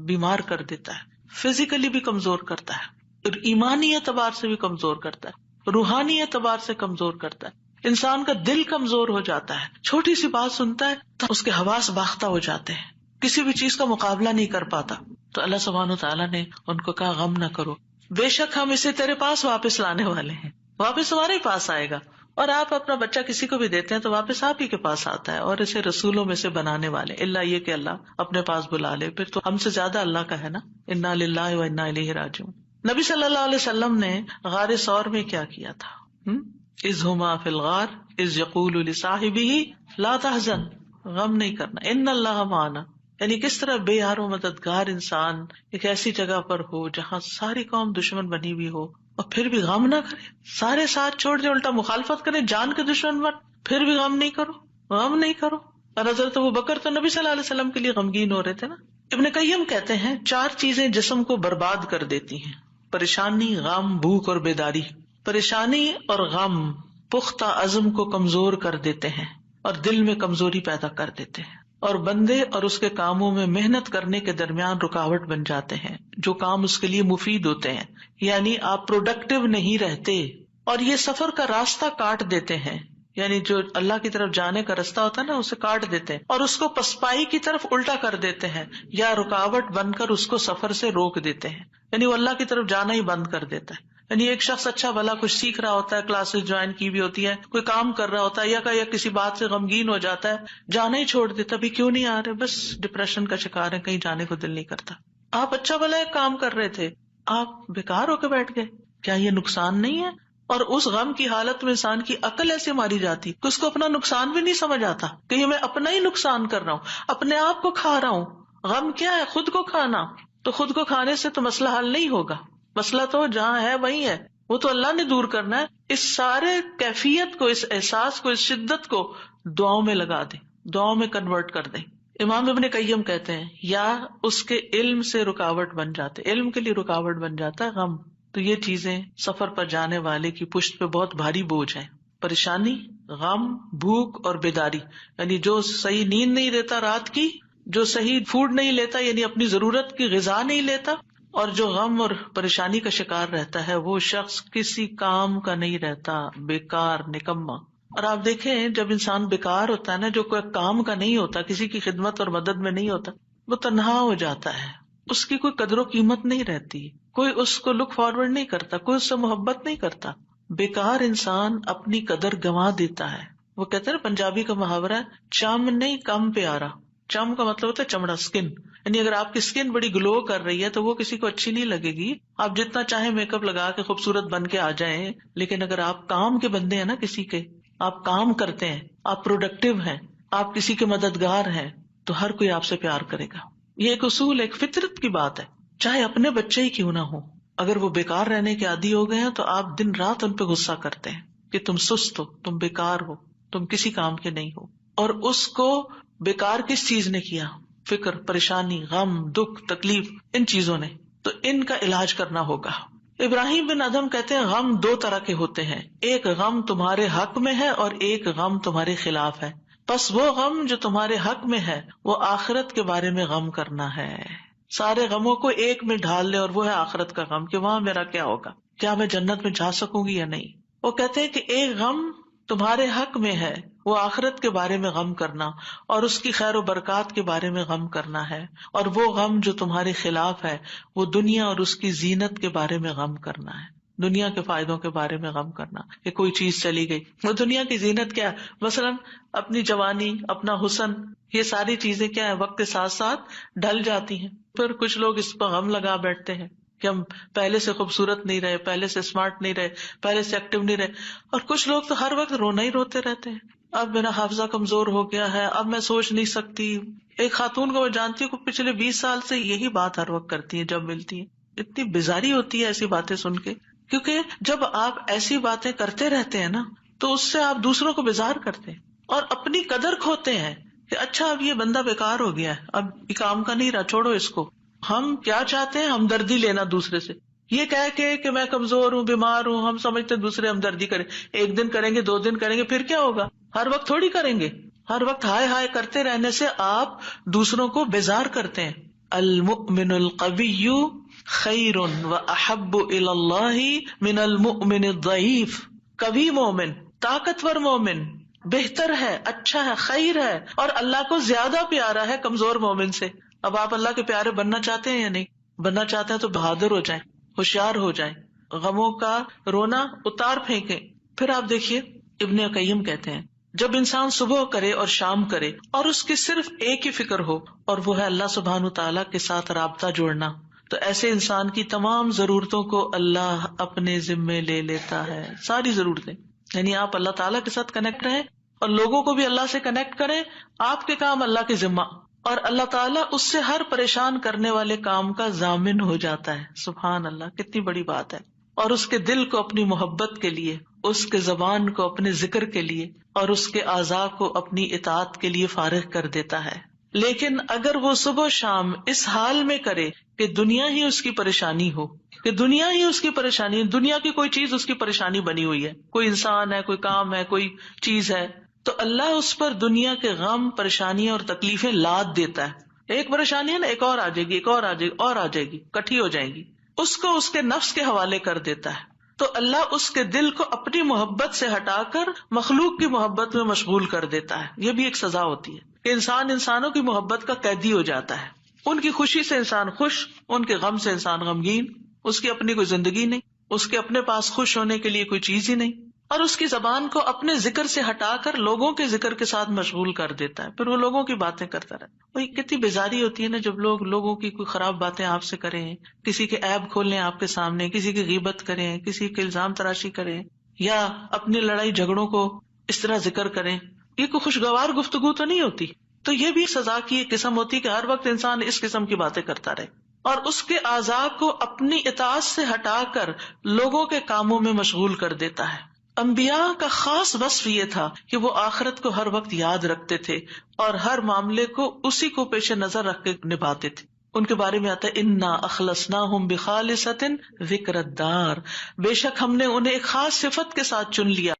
بیمار کر دیتا ہے، فزیکلی بھی کمزور کرتا ہے، اور ایمانی اعتبار سے بھی کمزور کرتا ہے، روحانی اعتبار سے کمزور کرتا ہے، انسان کا دل کمزور ہو جاتا ہے، چھوٹی سی بات سنتا ہے تو اس کے حواس باختہ ہو جاتے ہیں، کسی بھی چیز کا مقابلہ نہیں کر پاتا۔ تو اللہ سبحانہ تعالیٰ نے ان کو کہا غم نہ کرو، بے شک ہم اسے تیرے پاس واپس لانے والے ہیں، واپس ہمارے پاس آئے گا، اور آپ اپنا بچہ کسی کو بھی دیتے ہیں تو واپس آپ ہی کے پاس آتا ہے، اور اسے رسولوں میں سے بنانے والے، اللہ یہ کہ اللہ اپنے پاس بلا لے، پھر تو ہم سے زیادہ اللہ کا ہے نا۔ انا للہ و انا الیہ راجعون۔ نبی صلی اللہ علیہ وسلم نے غار ثور میں کیا کیا تھا؟ اذ ہما فی الغار اذ یقول لصاحبہ لا تحزن، غم نہیں کرنا، ان اللہ معنا، یعنی کس طرح بے یار و مددگار انسان ایک ایسی جگہ پر ہو جہاں ساری قوم دشمن بنی ہوئی ہو، اور پھر بھی غم نہ کرے، سارے ساتھ چھوڑ دے، الٹا مخالفت کرے، جان کے دشمن بن، پھر بھی غم نہیں کرو، غم نہیں کرو۔ اور حضرت ابوبکر تو نبی صلی اللہ علیہ وسلم کے لیے غمگین ہو رہے تھے نا۔ ابن قیم کہتے ہیں 4 چیزیں جسم کو برباد کر دیتی ہیں: پریشانی، غم، بھوک اور بیداری۔ پریشانی اور غم پختہ عزم کو کمزور کر دیتے ہیں اور دل میں کمزوری پیدا کر دیتے ہیں، اور بندے اور اس کے کاموں میں محنت کرنے کے درمیان رکاوٹ بن جاتے ہیں جو کام اس کے لیے مفید ہوتے ہیں، یعنی آپ پروڈکٹیو نہیں رہتے، اور یہ سفر کا راستہ کاٹ دیتے ہیں، یعنی جو اللہ کی طرف جانے کا راستہ ہوتا ہے نا، اسے کاٹ دیتے ہیں اور اس کو پسپائی کی طرف الٹا کر دیتے ہیں، یا رکاوٹ بن کر اس کو سفر سے روک دیتے ہیں، یعنی وہ اللہ کی طرف جانا ہی بند کر دیتا ہے۔ یعنی ایک شخص اچھا بھلا کچھ سیکھ رہا ہوتا ہے، کلاسز جوائن کی بھی ہوتی ہے، کوئی کام کر رہا ہوتا ہے، یا کسی بات سے غمگین ہو جاتا ہے، جانا ہی چھوڑ دیتا، ابھی کیوں نہیں آ رہے، بس ڈپریشن کا شکار ہے، کہیں جانے کو دل نہیں کرتا۔ آپ اچھا بھلا ایک کام کر رہے تھے، آپ بیکار ہو کے بیٹھ گئے، کیا یہ نقصان نہیں ہے؟ اور اس غم کی حالت میں انسان کی عقل ایسے ماری جاتی کہ اس کو اپنا نقصان بھی نہیں سمجھ آتا کہ یہ میں اپنا ہی نقصان کر رہا ہوں، اپنے آپ کو کھا رہا ہوں۔ غم کیا ہے؟ خود کو کھانا۔ تو خود کو کھانے سے تو مسئلہ حل نہیں ہوگا، مسئلہ تو جہاں ہے وہی ہے، وہ تو اللہ نے دور کرنا ہے۔ اس سارے کیفیت کو، اس احساس کو، اس شدت کو دعاؤں میں لگا دیں، دعاؤں میں کنورٹ کر دیں۔ امام ابن قیم کہتے ہیں یا اس کے علم سے رکاوٹ بن جاتے، علم کے لیے رکاوٹ بن جاتا ہے غم، تو یہ چیزیں سفر پر جانے والے کی پشت پہ بہت بھاری بوجھ ہے. پریشانی، غم، بھوک اور بیداری، یعنی جو صحیح نیند نہیں لیتا رات کی، جو صحیح فوڈ نہیں لیتا یعنی اپنی ضرورت کی غذا نہیں لیتا، اور جو غم اور پریشانی کا شکار رہتا ہے، وہ شخص کسی کام کا نہیں رہتا، بیکار، نکما. اور آپ دیکھیں جب انسان بیکار ہوتا ہے نا، جو کوئی کام کا نہیں ہوتا، کسی کی خدمت اور مدد میں نہیں ہوتا، وہ تنہا ہو جاتا ہے، اس کی کوئی قدر و قیمت نہیں رہتی، کوئی اس کو لک فارورڈ نہیں کرتا، کوئی اس سے محبت نہیں کرتا. بیکار انسان اپنی قدر گنوا دیتا ہے. وہ کہتے ہیں نا پنجابی کا محاورہ ہے، چم نہیں کم پیارا. چم کا مطلب ہوتا ہے چمڑا، اسکن. یعنی اگر آپ کی اسکن بڑی گلو کر رہی ہے تو وہ کسی کو اچھی نہیں لگے گی. آپ جتنا چاہیں میک اپ لگا کے خوبصورت بن کے آ جائیں، لیکن اگر آپ کام کے بندے ہیں نا، کسی کے آپ کام کرتے ہیں، آپ پروڈکٹیو ہیں، آپ کسی کے مددگار ہیں، تو ہر کوئی آپ سے پیار کرے گا. یہ ایک اصول، ایک فطرت کی بات ہے. چاہے اپنے بچے ہی کیوں نہ ہو، اگر وہ بیکار رہنے کے عادی ہو گئے ہیں تو آپ دن رات ان پہ غصہ کرتے ہیں کہ تم سست ہو، تم بیکار ہو، تم کسی کام کے نہیں ہو. اور اس کو بیکار کس چیز نے کیا؟ فکر، پریشانی، غم، دکھ، تکلیف، ان چیزوں نے. تو ان کا علاج کرنا ہوگا. ابراہیم بن ادہم کہتے ہیں غم دو طرح کے ہوتے ہیں، ایک غم تمہارے حق میں ہے اور ایک غم تمہارے خلاف ہے. بس وہ غم جو تمہارے حق میں ہے وہ آخرت کے بارے میں غم کرنا ہے. سارے غموں کو ایک میں ڈھال لے، اور وہ ہے آخرت کا غم کہ وہاں میرا کیا ہوگا، کیا میں جنت میں جا سکوں گی یا نہیں. وہ کہتے ہیں کہ ایک غم تمہارے حق میں ہے، وہ آخرت کے بارے میں غم کرنا اور اس کی خیر و برکات کے بارے میں غم کرنا ہے. اور وہ غم جو تمہارے خلاف ہے وہ دنیا اور اس کی زینت کے بارے میں غم کرنا ہے، دنیا کے فائدوں کے بارے میں غم کرنا کہ کوئی چیز چلی گئی. وہ دنیا کی زینت کیا ہے؟ مثلاً اپنی جوانی، اپنا حسن، یہ ساری چیزیں کیا ہے، وقت کے ساتھ ساتھ ڈھل جاتی ہیں. پھر کچھ لوگ اس پر غم لگا بیٹھتے ہیں کہ ہم پہلے سے خوبصورت نہیں رہے، پہلے سے اسمارٹ نہیں رہے، پہلے سے ایکٹیو نہیں رہے. اور کچھ لوگ تو ہر وقت رونا ہی روتے رہتے ہیں، اب میرا حافظہ کمزور ہو گیا ہے، اب میں سوچ نہیں سکتی. ایک خاتون کو میں جانتی ہوں کہ پچھلے 20 سال سے یہی بات ہر وقت کرتی ہے جب ملتی ہے. اتنی بیزاری ہوتی ہے ایسی باتیں سن کے، کیونکہ جب آپ ایسی باتیں کرتے رہتے ہیں نا تو اس سے آپ دوسروں کو بیزار کرتے ہیں اور اپنی قدر کھوتے ہیں کہ اچھا اب یہ بندہ بیکار ہو گیا ہے، اب یہ کام کا نہیں رہا، چھوڑو اس کو. ہم کیا چاہتے ہیں؟ ہمدردی لینا دوسرے سے. یہ کہہ کے کہ میں کمزور ہوں، بیمار ہوں، ہم سمجھتے ہیں دوسرے ہمدردی کریں. ایک دن کریں گے، 2 دن کریں گے، پھر کیا ہوگا؟ ہر وقت تھوڑی کریں گے. ہر وقت ہائے ہائے کرتے رہنے سے آپ دوسروں کو بیزار کرتے ہیں. المؤمن القوی خیر واحب الی اللہ من المؤمن الضعیف. قوی مومن، طاقتور مومن بہتر ہے، اچھا ہے، خیر ہے، اور اللہ کو زیادہ پیارا ہے کمزور مومن سے. اب آپ اللہ کے پیارے بننا چاہتے ہیں یا نہیں؟ بننا چاہتے ہیں تو بہادر ہو جائیں، ہوشیار ہو جائیں، غموں کا رونا اتار پھینکیں. پھر آپ دیکھیے ابن قیم کہتے ہیں جب انسان صبح کرے اور شام کرے اور اس کی صرف ایک ہی فکر ہو اور وہ ہے اللہ سبحانہ تعالیٰ کے ساتھ رابطہ جوڑنا، تو ایسے انسان کی تمام ضرورتوں کو اللہ اپنے ذمے لے لیتا ہے. ساری ضرورتیں، یعنی آپ اللہ تعالیٰ کے ساتھ کنیکٹ رہیں اور لوگوں کو بھی اللہ سے کنیکٹ کریں. آپ کے کام اللہ کے ذمہ، اور اللہ تعالیٰ اس سے ہر پریشان کرنے والے کام کا ضامن ہو جاتا ہے. سبحان اللہ، کتنی بڑی بات ہے. اور اس کے دل کو اپنی محبت کے لیے، اس کے زبان کو اپنے ذکر کے لیے اور اس کے اعضاء کو اپنی اطاعت کے لیے فارغ کر دیتا ہے. لیکن اگر وہ صبح شام اس حال میں کرے کہ دنیا ہی اس کی پریشانی ہو، کہ دنیا ہی اس کی پریشانی، دنیا کی کوئی چیز اس کی پریشانی بنی ہوئی ہے، کوئی انسان ہے، کوئی کام ہے، کوئی چیز ہے، تو اللہ اس پر دنیا کے غم، پریشانیاں اور تکلیفیں لاد دیتا ہے. ایک پریشانی ہے نا، ایک اور آ جائے گی، ایک اور آ جائے گی، اور آ جائے گی، کٹھی ہو جائیں گی. اس کو اس کے نفس کے حوالے کر دیتا ہے. تو اللہ اس کے دل کو اپنی محبت سے ہٹا کر مخلوق کی محبت میں مشغول کر دیتا ہے. یہ بھی ایک سزا ہوتی ہے کہ انسان انسانوں کی محبت کا قیدی ہو جاتا ہے. ان کی خوشی سے انسان خوش، ان کے غم سے انسان غمگین. اس کی اپنی کوئی زندگی نہیں، اس کے اپنے پاس خوش ہونے کے لیے کوئی چیز ہی نہیں، اور اس کی زبان کو اپنے ذکر سے ہٹا کر لوگوں کے ذکر کے ساتھ مشغول کر دیتا ہے. پھر وہ لوگوں کی باتیں کرتا رہتا ہے. وہی کتنی بیزاری ہوتی ہے نا جب لوگ لوگوں کی کوئی خراب باتیں آپ سے کریں، کسی کے عیب کھولیں آپ کے سامنے، کسی کی غیبت کریں، کسی کے الزام تراشی کریں، یا اپنی لڑائی جھگڑوں کو اس طرح ذکر کریں. یہ کوئی خوشگوار گفتگو تو نہیں ہوتی. تو یہ بھی سزا کی ایک قسم ہوتی ہے کہ ہر وقت انسان اس قسم کی باتیں کرتا رہے اور اس کے اعضاء کو اپنی اطاعت سے ہٹا کر لوگوں کے کاموں میں مشغول کر دیتا ہے. انبیاء کا خاص وصف یہ تھا کہ وہ آخرت کو ہر وقت یاد رکھتے تھے اور ہر معاملے کو اسی کو پیش نظر رکھ کے نبھاتے تھے. ان کے بارے میں آتا ہے انا اخلصناہم بخالصۃ ذکر الدار، بے شک ہم نے انہیں ایک خاص صفت کے ساتھ چن لیا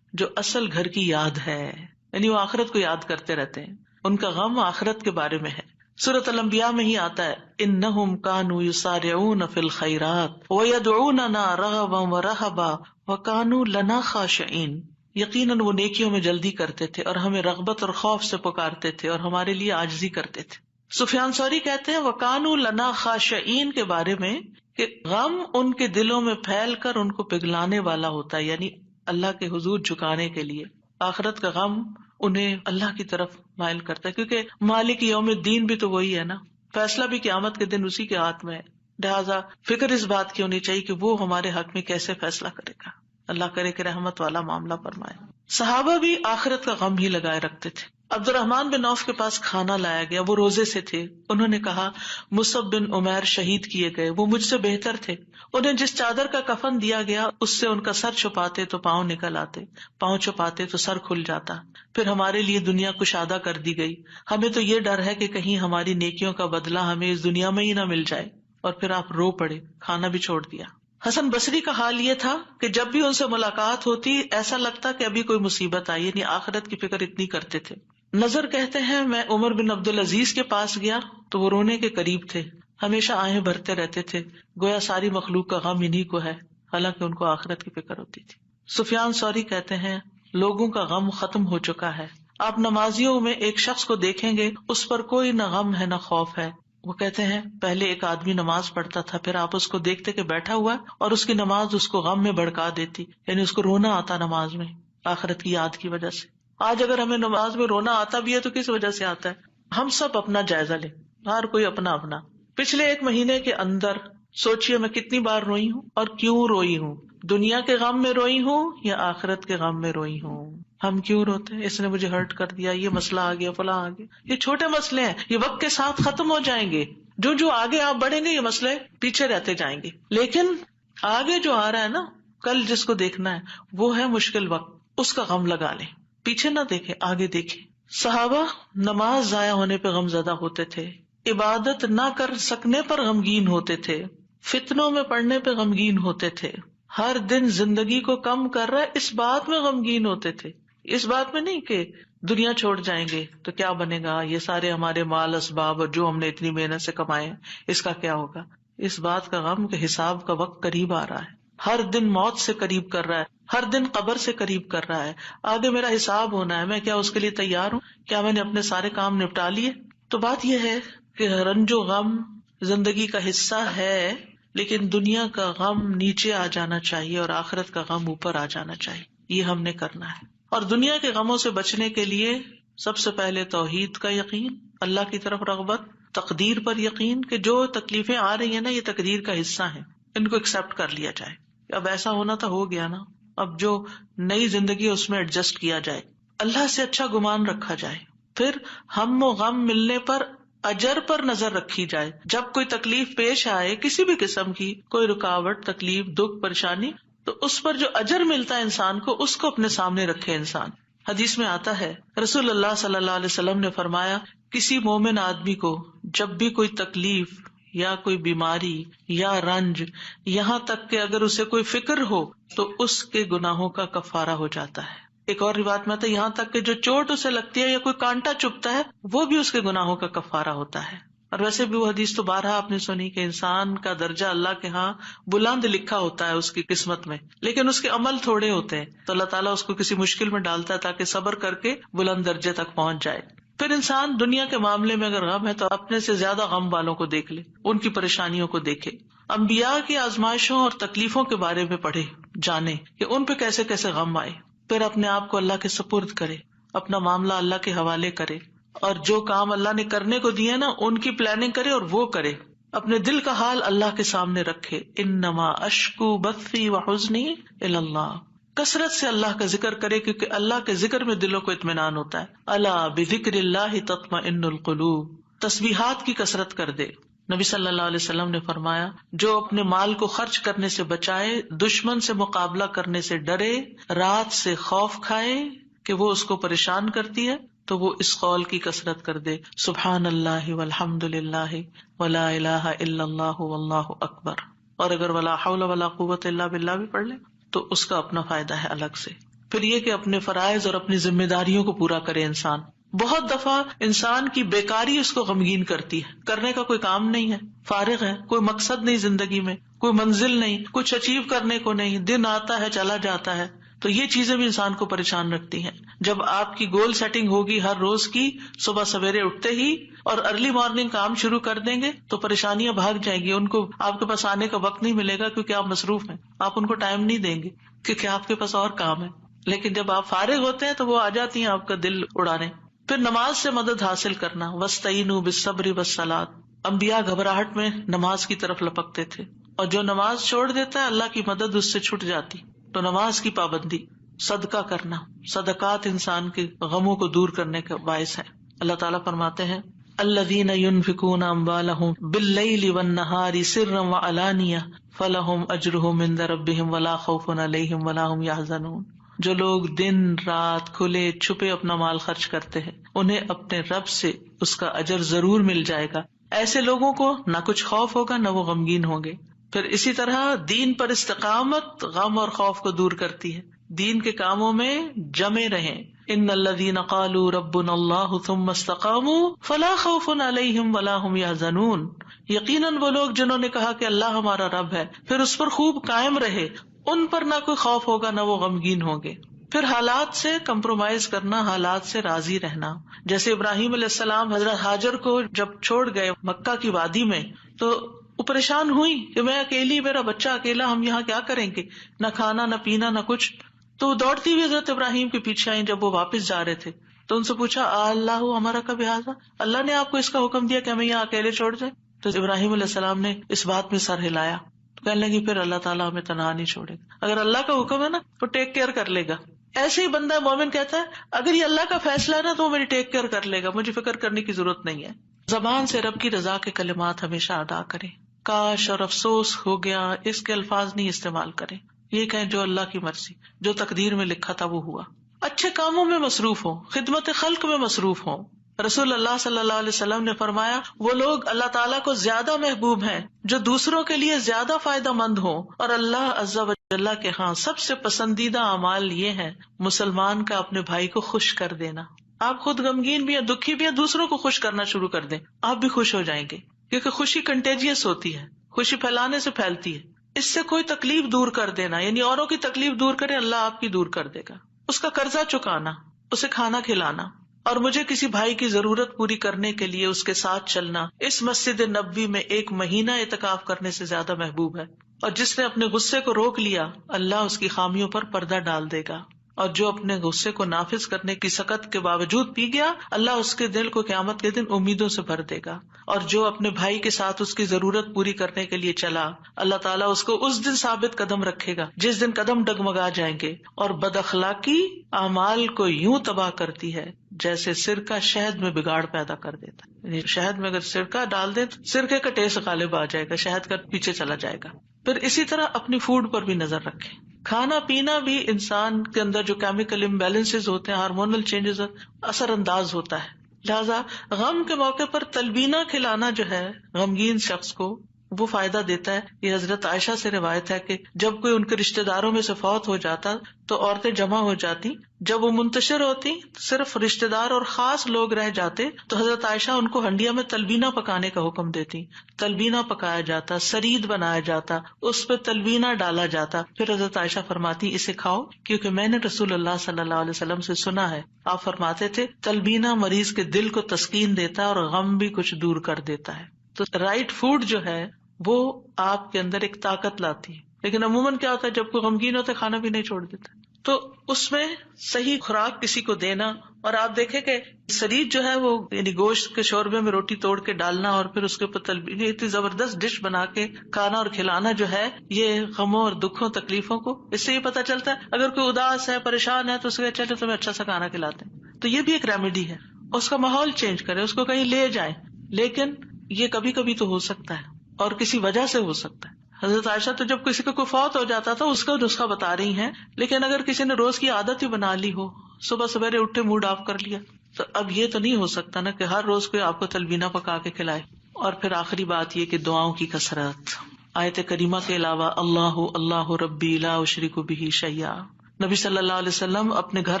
جو اصل گھر کی یاد ہے، یعنی وہ آخرت کو یاد کرتے رہتے ہیں، ان کا غم آخرت کے بارے میں ہے۔ سورۃ الانبیاء میں ہی آتا ہے انہم کانوا یسارعون فی الخیرات ویدعوننا رغبا ورہبا وکانوا لنا خاشعین، یقیناً وہ نیکیوں میں جلدی کرتے تھے اور ہمیں رغبت اور خوف سے پکارتے تھے اور ہمارے لیے عاجزی کرتے تھے۔ سفیان ثوری کہتے ہیں وَكَانُوا لَنَا خَاشِعِينَ کے بارے میں کہ غم ان کے دلوں میں پھیل کر ان کو پگلانے والا ہوتا ہے، یعنی اللہ کے حضور جھکانے کے لیے۔ آخرت کا غم انہیں اللہ کی طرف مائل کرتا ہے، کیونکہ مالک یوم الدین بھی تو وہی ہے نا، فیصلہ بھی قیامت کے دن اسی کے ہاتھ میں ہے، لہٰذا فکر اس بات کی ہونی چاہیے کہ وہ ہمارے حق میں کیسے فیصلہ کرے گا۔ اللہ کرے کہ رحمت والا معاملہ فرمائے۔ صحابہ بھی آخرت کا غم ہی لگائے رکھتے تھے۔ عبد الرحمن بن عوف کے پاس کھانا لایا گیا، وہ روزے سے تھے، انہوں نے کہا مصعب بن عمیر شہید کیے گئے، وہ مجھ سے بہتر تھے، انہیں جس چادر کا کفن دیا گیا اس سے ان کا سر چھپاتے تو پاؤں نکل آتے، پاؤں چھپاتے تو سر کھل جاتا، پھر ہمارے لیے دنیا کشادہ کر دی گئی، ہمیں تو یہ ڈر ہے کہ کہیں ہماری نیکیوں کا بدلہ ہمیں اس دنیا میں ہی نہ مل جائے، اور پھر آپ رو پڑے، کھانا بھی چھوڑ دیا۔ حسن بصری کا حال یہ تھا کہ جب بھی ان سے ملاقات ہوتی ایسا لگتا کہ ابھی کوئی مصیبت آئی، یعنی آخرت کی فکر اتنی کرتے تھے۔ نظر کہتے ہیں میں عمر بن عبدالعزیز کے پاس گیا تو وہ رونے کے قریب تھے، ہمیشہ آہیں بھرتے رہتے تھے، گویا ساری مخلوق کا غم انہی کو ہے، حالانکہ ان کو آخرت کی فکر ہوتی تھی۔ سفیان ثوری کہتے ہیں لوگوں کا غم ختم ہو چکا ہے، آپ نمازیوں میں ایک شخص کو دیکھیں گے اس پر کوئی نہ غم ہے نہ خوف ہے۔ وہ کہتے ہیں پہلے ایک آدمی نماز پڑھتا تھا، پھر آپ اس کو دیکھتے کہ بیٹھا ہوا ہے اور اس کی نماز اس کو غم میں بھڑکا دیتی، یعنی اس کو رونا آتا نماز میں آخرت کی یاد کی وجہ سے۔ آج اگر ہمیں نماز میں رونا آتا بھی ہے تو کس وجہ سے آتا ہے؟ ہم سب اپنا جائزہ لیں، ہر کوئی اپنا اپنا۔ پچھلے ایک مہینے کے اندر سوچئے میں کتنی بار روئی ہوں اور کیوں روئی ہوں، دنیا کے غم میں روئی ہوں یا آخرت کے غم میں روئی ہوں۔ ہم کیوں روتے ہیں؟ اس نے مجھے ہرٹ کر دیا، یہ مسئلہ آ گیا، فلاں آ گیا۔ یہ چھوٹے مسئلے ہیں، یہ وقت کے ساتھ ختم ہو جائیں گے، جو آگے آپ بڑھیں گے یہ مسئلے پیچھے رہتے جائیں گے، لیکن آگے جو آ رہا ہے نا، کل جس کو دیکھنا ہے وہ ہے مشکل وقت، اس کا غم لگا لیں، پیچھے نہ دیکھیں آگے دیکھیں۔ صحابہ نماز ضائع ہونے پہ غم زدہ ہوتے تھے، عبادت نہ کر سکنے پر غمگین ہوتے تھے، فتنوں میں پڑنے پہ غمگین ہوتے تھے، ہر دن زندگی کو کم کر رہا ہے اس بات میں غمگین ہوتے تھے، اس بات میں نہیں کہ دنیا چھوڑ جائیں گے تو کیا بنے گا، یہ سارے ہمارے مال اسباب اور جو ہم نے اتنی محنت سے کمائے ہیں اس کا کیا ہوگا، اس بات کا غم کہ حساب کا وقت قریب آ رہا ہے، ہر دن موت سے قریب کر رہا ہے، ہر دن قبر سے قریب کر رہا ہے، آگے میرا حساب ہونا ہے، میں کیا اس کے لیے تیار ہوں؟ کیا میں نے اپنے سارے کام نپٹا لیے؟ تو بات یہ ہے کہ رنج و غم زندگی کا حصہ ہے، لیکن دنیا کا غم نیچے آ جانا چاہیے اور آخرت کا غم اوپر آ جانا چاہیے، یہ ہم نے کرنا ہے۔ اور دنیا کے غموں سے بچنے کے لیے سب سے پہلے توحید کا یقین، اللہ کی طرف رغبت، تقدیر پر یقین کہ جو تکلیفیں آ رہی ہیں نا یہ تقدیر کا حصہ ہیں، ان کو ایکسپٹ کر لیا جائے، اب ایسا ہونا تھا ہو گیا نا، اب جو نئی زندگی ہے اس میں ایڈجسٹ کیا جائے، اللہ سے اچھا گمان رکھا جائے، پھر ہم و غم ملنے پر اجر پر نظر رکھی جائے، جب کوئی تکلیف پیش آئے کسی بھی قسم کی، کوئی رکاوٹ، تکلیف، دکھ، پریشانی، تو اس پر جو اجر ملتا ہے انسان کو اس کو اپنے سامنے رکھے انسان۔ حدیث میں آتا ہے رسول اللہ صلی اللہ علیہ وسلم نے فرمایا کسی مومن آدمی کو جب بھی کوئی تکلیف یا کوئی بیماری یا رنج، یہاں تک کہ اگر اسے کوئی فکر ہو تو اس کے گناہوں کا کفارہ ہو جاتا ہے۔ ایک اور روایت میں آتا ہے یہاں تک کہ جو چوٹ اسے لگتی ہے یا کوئی کانٹا چبھتا ہے وہ بھی اس کے گناہوں کا کفارہ ہوتا ہے۔ اور ویسے بھی وہ حدیث تو بارہا آپ نے سنی کہ انسان کا درجہ اللہ کے ہاں بلند لکھا ہوتا ہے اس کی قسمت میں، لیکن اس کے عمل تھوڑے ہوتے ہیں، تو اللہ تعالیٰ اس کو کسی مشکل میں ڈالتا ہے تاکہ صبر کر کے بلند درجے تک پہنچ جائے۔ پھر انسان دنیا کے معاملے میں اگر غم ہے تو اپنے سے زیادہ غم والوں کو دیکھ لے، ان کی پریشانیوں کو دیکھے، انبیاء کی آزمائشوں اور تکلیفوں کے بارے میں پڑھے، جانے کہ ان پہ کیسے کیسے غم آئے، پھر اپنے آپ کو اللہ کے سپرد کرے، اپنا معاملہ اللہ کے حوالے کرے، اور جو کام اللہ نے کرنے کو دیے نا ان کی پلاننگ کرے اور وہ کرے، اپنے دل کا حال اللہ کے سامنے رکھے، انما اشکو بثی وحزنی الی اللہ، کثرت سے اللہ کا ذکر کرے کیونکہ اللہ کے ذکر میں دلوں کو اطمینان ہوتا ہے، الا بذکر اللہ تطمئن القلوب، تسبیحات کی کثرت کر دے۔ نبی صلی اللہ علیہ وسلم نے فرمایا جو اپنے مال کو خرچ کرنے سے بچائے، دشمن سے مقابلہ کرنے سے ڈرے، رات سے خوف کھائے کہ وہ اس کو پریشان کرتی ہے، تو وہ اس قول کی کثرت کر دے سبحان اللہ والحمد للہ ولا الہ الا اللہ واللہ اکبر، اور اگر ولا حول ولا قوت الا باللہ بھی پڑھ لے تو اس کا اپنا فائدہ ہے الگ سے۔ پھر یہ کہ اپنے فرائض اور اپنی ذمہ داریوں کو پورا کرے انسان۔ بہت دفعہ انسان کی بیکاری اس کو غمگین کرتی ہے، کرنے کا کوئی کام نہیں ہے، فارغ ہے، کوئی مقصد نہیں زندگی میں، کوئی منزل نہیں، کچھ اچیو کرنے کو نہیں، دن آتا ہے چلا جاتا ہے، تو یہ چیزیں بھی انسان کو پریشان رکھتی ہیں۔ جب آپ کی گول سیٹنگ ہوگی ہر روز کی، صبح سویرے اٹھتے ہی اور ارلی مارننگ کام شروع کر دیں گے تو پریشانیاں بھاگ جائیں گی، ان کو آپ کے پاس آنے کا وقت نہیں ملے گا کیونکہ آپ مصروف ہیں، آپ ان کو ٹائم نہیں دیں گے کیونکہ آپ کے پاس اور کام ہے۔ لیکن جب آپ فارغ ہوتے ہیں تو وہ آ جاتی ہیں آپ کا دل اڑانے۔ پھر نماز سے مدد حاصل کرنا، وَاسْتَعِینُوا بِالصَّبْرِ وَالصَّلَاةِ، انبیاء گھبراہٹ میں نماز کی طرف لپکتے تھے، اور جو نماز چھوڑ دیتا ہے اللہ کی مدد اس سے چھٹ جاتی۔ تو نماز کی پابندی، صدقہ کرنا، صدقات انسان کے غموں کو دور کرنے کا باعث ہے۔ اللہ تعالیٰ فرماتے ہیں الذین ينفقون اموالهم باللیل والنہار سرا وعلانیہ فلہم اجرہم عند ربہم ولا خوف علیہم ولا هم يحزنون، جو لوگ دن رات کھلے چھپے اپنا مال خرچ کرتے ہیں انہیں اپنے رب سے اس کا اجر ضرور مل جائے گا، ایسے لوگوں کو نہ کچھ خوف ہوگا نہ وہ غمگین ہوں گے۔ پھر اسی طرح دین پر استقامت غم اور خوف کو دور کرتی ہے، دین کے کاموں میں جمے رہیں۔ ان الذین قالوا ربنا اللہ ثم استقاموا فلا خوف علیہم ولا هم يحزنون، یقیناً وہ لوگ جنہوں نے کہا کہ اللہ ہمارا رب ہے پھر اس پر خوب قائم رہے، ان پر نہ کوئی خوف ہوگا نہ وہ غمگین ہوں گے۔ پھر حالات سے کمپرومائز کرنا، حالات سے راضی رہنا، جیسے ابراہیم علیہ السلام حضرت ہاجر کو جب چھوڑ گئے مکہ کی وادی میں تو وہ پریشان ہوئی کہ میں اکیلی، میرا بچہ اکیلا، ہم یہاں کیا کریں گے، نہ کھانا نہ پینا نہ کچھ۔ تو دوڑتی ہوئی حضرت ابراہیم کے پیچھے آئیں جب وہ واپس جا رہے تھے تو ان سے پوچھا اللہ ہمارا کب حاضر، اللہ نے آپ کو اس کا حکم دیا کہ ہمیں یہاں اکیلے چھوڑ دیں؟ تو ابراہیم علیہ السلام نے اس بات میں سر ہلایا، تو کہنے لگی پھر اللہ تعالیٰ ہمیں تنہا نہیں چھوڑے گا، اگر اللہ کا حکم ہے نا تو ٹیک کیئر کر لے گا۔ ایسے ہی بندہ مومن کہتا ہے اگر یہ اللہ کا فیصلہ ہے نا تو وہ میری ٹیک کیئر کر لے گا، مجھے فکر کرنے کی ضرورت نہیں ہے۔ زبان سے رب کی رضا کے کلمات ہمیشہ ادا کریں، کاش اور افسوس ہو گیا اس کے الفاظ نہیں استعمال کریں، یہ کہیں جو اللہ کی مرضی، جو تقدیر میں لکھا تھا وہ ہوا۔ اچھے کاموں میں مصروف ہوں، خدمت خلق میں مصروف ہوں۔ رسول اللہ صلی اللہ علیہ وسلم نے فرمایا وہ لوگ اللہ تعالیٰ کو زیادہ محبوب ہیں جو دوسروں کے لیے زیادہ فائدہ مند ہوں، اور اللہ عز و جل کے ہاں سب سے پسندیدہ اعمال یہ ہیں مسلمان کا اپنے بھائی کو خوش کر دینا۔ آپ خود غمگین بھی ہیں، دکھی بھی ہیں، دوسروں کو خوش کرنا شروع کر دیں، آپ بھی خوش ہو جائیں گے، کیونکہ خوشی کنٹیجیس ہوتی ہے، خوشی پھیلانے سے پھیلتی ہے۔ اس سے کوئی تکلیف دور کر دینا، یعنی اوروں کی تکلیف دور کرے، اللہ آپ کی دور کر دے گا۔ اس کا قرضہ چکانا، اسے کھانا کھلانا، اور مجھے کسی بھائی کی ضرورت پوری کرنے کے لیے اس کے ساتھ چلنا اس مسجد نبوی میں 1 مہینہ اعتکاف کرنے سے زیادہ محبوب ہے۔ اور جس نے اپنے غصے کو روک لیا اللہ اس کی خامیوں پر پردہ ڈال دے گا، اور جو اپنے غصے کو نافذ کرنے کی سخت کے باوجود پی گیا اللہ اس کے دل کو قیامت کے دن امیدوں سے بھر دے گا۔ اور جو اپنے بھائی کے ساتھ اس کی ضرورت پوری کرنے کے لیے چلا اللہ تعالیٰ اس کو اس دن ثابت قدم رکھے گا جس دن قدم ڈگمگا جائیں گے۔ اور بد اخلاقی اعمال کو یوں تباہ کرتی ہے جیسے سرکہ شہد میں بگاڑ پیدا کر دیتا ہے، یعنی شہد میں اگر سرکہ ڈال دیں تو سرکے کا ٹیسٹ غالب آ جائے گا، شہد کا پیچھے چلا جائے گا۔ پھر اسی طرح اپنی فوڈ پر بھی نظر رکھیں، کھانا پینا بھی انسان کے اندر جو کیمیکل امبیلنسز ہوتے ہیں، ہارمونل چینجز اثر انداز ہوتا ہے، لہذا غم کے موقع پر تلبینہ کھلانا جو ہے غمگین شخص کو وہ فائدہ دیتا ہے۔ یہ حضرت عائشہ سے روایت ہے کہ جب کوئی ان کے رشتہ داروں میں سے فوت ہو جاتا تو عورتیں جمع ہو جاتی، جب وہ منتشر ہوتی صرف رشتہ دار اور خاص لوگ رہ جاتے تو حضرت عائشہ ان کو ہنڈیا میں تلبینہ پکانے کا حکم دیتی، تلبینہ پکایا جاتا، سرید بنایا جاتا، اس پہ تلبینہ ڈالا جاتا، پھر حضرت عائشہ فرماتی اسے کھاؤ کیونکہ میں نے رسول اللہ صلی اللہ علیہ وسلم سے سنا ہے، آپ فرماتے تھے تلبینہ مریض کے دل کو تسکین دیتا ہے اور غم بھی کچھ دور کر دیتا ہے۔ تو رائٹ فوڈ جو ہے وہ آپ کے اندر ایک طاقت لاتی ہے، لیکن عموماً کیا ہوتا ہے جب کوئی غمگین ہوتا ہے کھانا بھی نہیں چھوڑ دیتا، تو اس میں صحیح خوراک کسی کو دینا۔ اور آپ دیکھیں کہ سرید جو ہے وہ یعنی گوشت کے شوربے میں روٹی توڑ کے ڈالنا اور پھر اس کے اوپر تلبینہ، اتنی زبردست ڈش بنا کے کھانا اور کھلانا جو ہے یہ غموں اور دکھوں تکلیفوں کو، اس سے یہ پتہ چلتا ہے اگر کوئی اداس ہے پریشان ہے تو اس کے چلے تمہیں اچھا سا کھانا کھلاتے ہیں، تو یہ بھی ایک ریمیڈی ہے۔ اس کا ماحول چینج کرے، اس کو کہیں لے جائیں، لیکن یہ کبھی کبھی تو ہو سکتا ہے اور کسی وجہ سے ہو سکتا ہے۔ حضرت عائشہ تو جب کسی کا کوئی فوت ہو جاتا تھا اس کا نسخہ بتا رہی ہیں، لیکن اگر کسی نے روز کی عادت ہی بنا لی ہو، صبح سویرے اٹھے موڈ آف کر لیا، تو اب یہ تو نہیں ہو سکتا نا کہ ہر روز کوئی آپ کو تلبینہ پکا کے کھلائے. اور پھر آخری بات یہ کہ دعاؤں کی کثرت. آیت کریمہ کے علاوہ اللہ اللہ ربی لا اشرک بہ شیئا، نبی صلی اللہ علیہ وسلم اپنے گھر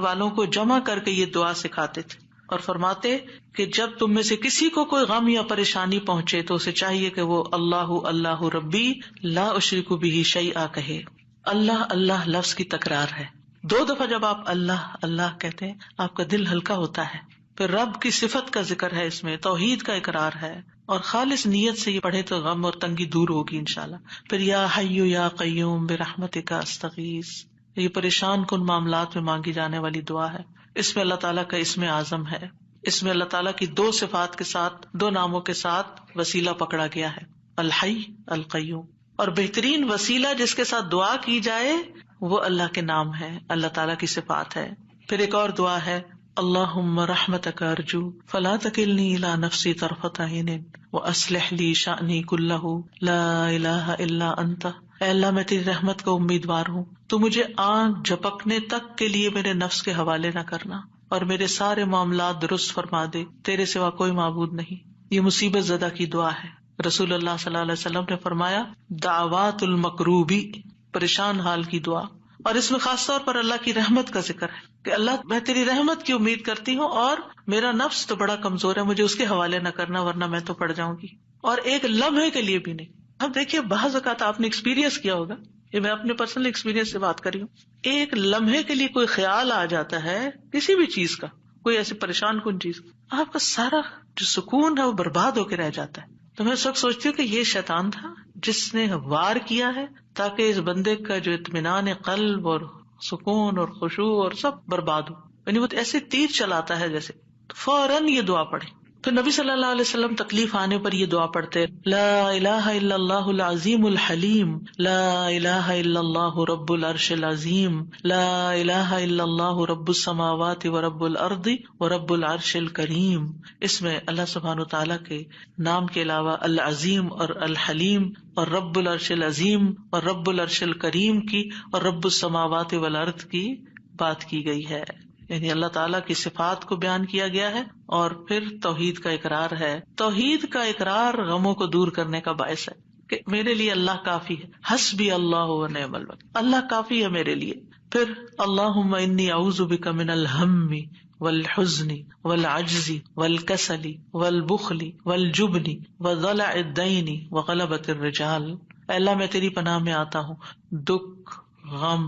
والوں کو جمع کر کے یہ دعا سکھاتے تھے اور فرماتے کہ جب تم میں سے کسی کو کوئی غم یا پریشانی پہنچے تو اسے چاہیے کہ وہ اللہ اللہ ربی لا اشرک بہ شیئا کہے. اللہ اللہ لفظ کی تکرار ہے. 2 دفعہ جب آپ اللہ اللہ کہتے ہیں آپ کا دل ہلکا ہوتا ہے. پھر رب کی صفت کا ذکر ہے، اس میں توحید کا اقرار ہے، اور خالص نیت سے یہ پڑھے تو غم اور تنگی دور ہوگی انشاءاللہ. پھر یا حی یا قیوم برحمتک استغیث، یہ پریشان کن معاملات میں مانگی جانے والی دعا ہے. اس میں اللہ تعالیٰ کا اسم اعظم ہے، اس میں اللہ تعالیٰ کی 2 صفات کے ساتھ 2 ناموں کے ساتھ وسیلہ پکڑا گیا ہے، الحی القیوم. اور بہترین وسیلہ جس کے ساتھ دعا کی جائے وہ اللہ کے نام ہے، اللہ تعالیٰ کی صفات ہے. پھر ایک اور دعا ہے اللہم رحمتک ارجو فلا تکلنی الی نفسی طرفۃ عین واصلح لی شأنی کلہ لا الہ الا انت. اے اللہ میں تیری رحمت کا امیدوار ہوں، تو مجھے آنکھ جھپکنے تک کے لیے میرے نفس کے حوالے نہ کرنا اور میرے سارے معاملات درست فرما دے، تیرے سوا کوئی معبود نہیں. یہ مصیبت زدہ کی دعا ہے. رسول اللہ صلی اللہ علیہ وسلم نے فرمایا دعوات المکروبی، پریشان حال کی دعا. اور اس میں خاص طور پر اللہ کی رحمت کا ذکر ہے کہ اللہ میں تیری رحمت کی امید کرتی ہوں اور میرا نفس تو بڑا کمزور ہے، مجھے اس کے حوالے نہ کرنا ورنہ میں تو پڑ جاؤں گی. اور ایک لمحے کے لیے بھی نہیں. اب دیکھیے بعض اوقات آپ نے ایکسپیرینس کیا ہوگا، یہ میں اپنے پرسنل ایکسپیرینس سے بات کر رہی ہوں، ایک لمحے کے لیے کوئی خیال آ جاتا ہے کسی بھی چیز کا، کوئی ایسی پریشان کن چیز، آپ کا سارا جو سکون ہے وہ برباد ہو کے رہ جاتا ہے. تو میں اس وقت سوچتی ہوں کہ یہ شیطان تھا جس نے وار کیا ہے تاکہ اس بندے کا جو اطمینان قلب اور سکون اور خشوع اور سب برباد ہو. یعنی وہ ایسے تیر چلاتا ہے جیسے. فوراً یہ دعا پڑھے. پھر نبی صلی اللہ علیہ وسلم تکلیف آنے پر یہ دعا پڑھتے لا الہ الا اللہ العظیم الحلیم لا الہ الا اللہ رب العرش العظیم لا الہ الا اللہ رب السماوات ورب الارض ورب العرش الکریم. اس میں اللہ سبحانہ وتعالیٰ کے نام کے علاوہ العظیم اور الحلیم اور رب العرش العظیم اور رب العرش الکریم کی اور رب السماوات والارض کی بات کی گئی ہے. یعنی اللہ تعالیٰ کی صفات کو بیان کیا گیا ہے اور پھر توحید کا اقرار ہے. توحید کا اقرار غموں کو دور کرنے کا باعث ہے کہ میرے لیے اللہ کافی ہے، حسبی اللہ و نعم الوکیل، اللہ کافی ہے میرے لیے. پھر اللہم انی اعوذ بک من الہم والحزن والعجز والکسل والبخل والجبن وضلع الدین وغلبۃ الرجال. اے اللہ میں تیری پناہ میں آتا ہوں دکھ، غم،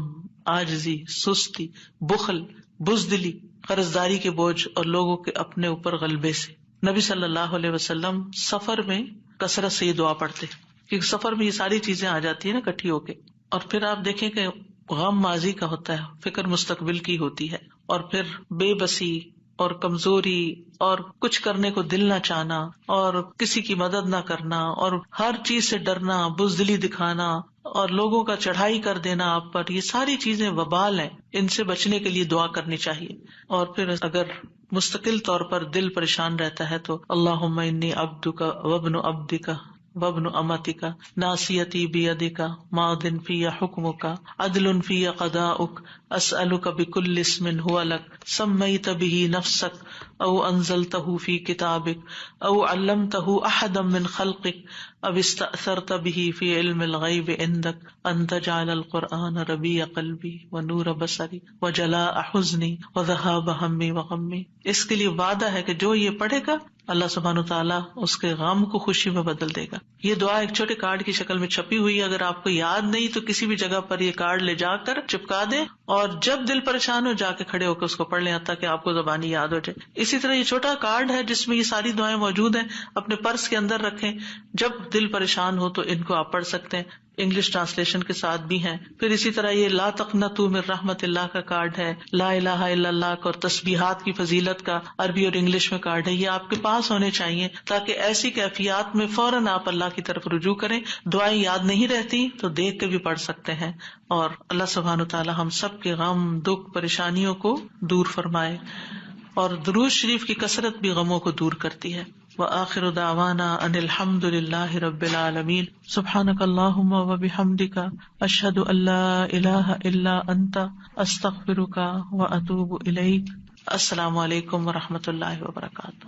عاجزی، سستی، بخل، بزدلی، قرضداری کے بوجھ اور لوگوں کے اپنے اوپر غلبے سے. نبی صلی اللہ علیہ وسلم سفر میں کثرت سے یہ دعا پڑھتے کیونکہ سفر میں یہ ساری چیزیں آ جاتی ہیں نا اکٹھی ہو کے. اور پھر آپ دیکھیں کہ غم ماضی کا ہوتا ہے، فکر مستقبل کی ہوتی ہے، اور پھر بے بسی اور کمزوری اور کچھ کرنے کو دل نہ چاہنا اور کسی کی مدد نہ کرنا اور ہر چیز سے ڈرنا، بزدلی دکھانا اور لوگوں کا چڑھائی کر دینا آپ پر، یہ ساری چیزیں وبال ہیں. ان سے بچنے کے لیے دعا کرنی چاہیے. اور پھر اگر مستقل طور پر دل پریشان رہتا ہے تو اللہم انی عبدک وابن عبدک وابن امتک ناصیتی بیدک ماض فی حکمک عدل فی قضاؤک اسألک بکل اسم هو لک سمیت بہ نفسک او انزلتہ فی کتابک او علمتہ احدا من خلقک او استأثرت بہ فی علم الغیب عندک ان تجعل القرآن ربیع قلبی ونور بصری وجلاء حزنی وذہاب ہمی وغمی. اس کے لیے وعدہ ہے کہ جو یہ پڑھے گا اللہ سبحانہ وتعالیٰ اس کے غم کو خوشی میں بدل دے گا. یہ دعا ایک چھوٹے کارڈ کی شکل میں چھپی ہوئی ہے، اگر آپ کو یاد نہیں تو کسی بھی جگہ پر یہ کارڈ لے جا کر چپکا دیں اور جب دل پریشان ہو جا کے کھڑے ہو کے اس کو پڑھ لیں تاکہ آپ کو زبانی یاد ہو جائے. اسی طرح یہ چھوٹا کارڈ ہے جس میں یہ ساری دعائیں موجود ہیں، اپنے پرس کے اندر رکھیں، جب دل پریشان ہو تو ان کو آپ پڑھ سکتے ہیں. انگلش ٹرانسلیشن کے ساتھ بھی ہیں. پھر اسی طرح یہ لا تقنطوا من رحمت اللہ کا کارڈ ہے، لا الہ الا اللہ اور تسبیحات کی فضیلت کا عربی اور انگلش میں کارڈ ہے. یہ آپ کے پاس ہونے چاہیے تاکہ ایسی کیفیات میں فوراً آپ اللہ کی طرف رجوع کریں. دعائیں یاد نہیں رہتی تو دیکھ کے بھی پڑھ سکتے ہیں. اور اللہ سبحانہ وتعالی ہم سب کے غم، دکھ، پریشانیوں کو دور فرمائے. اور درود شریف کی کثرت بھی غموں کو دور کرتی ہے. وآخر دعوانا ان الحمد للہ رب العالمین. سبحانک اللہم وبحمدک اشہد ان لا الہ الا انت استغفرک واتوب الیک. السلام علیکم ورحمۃ اللہ وبرکاتہ.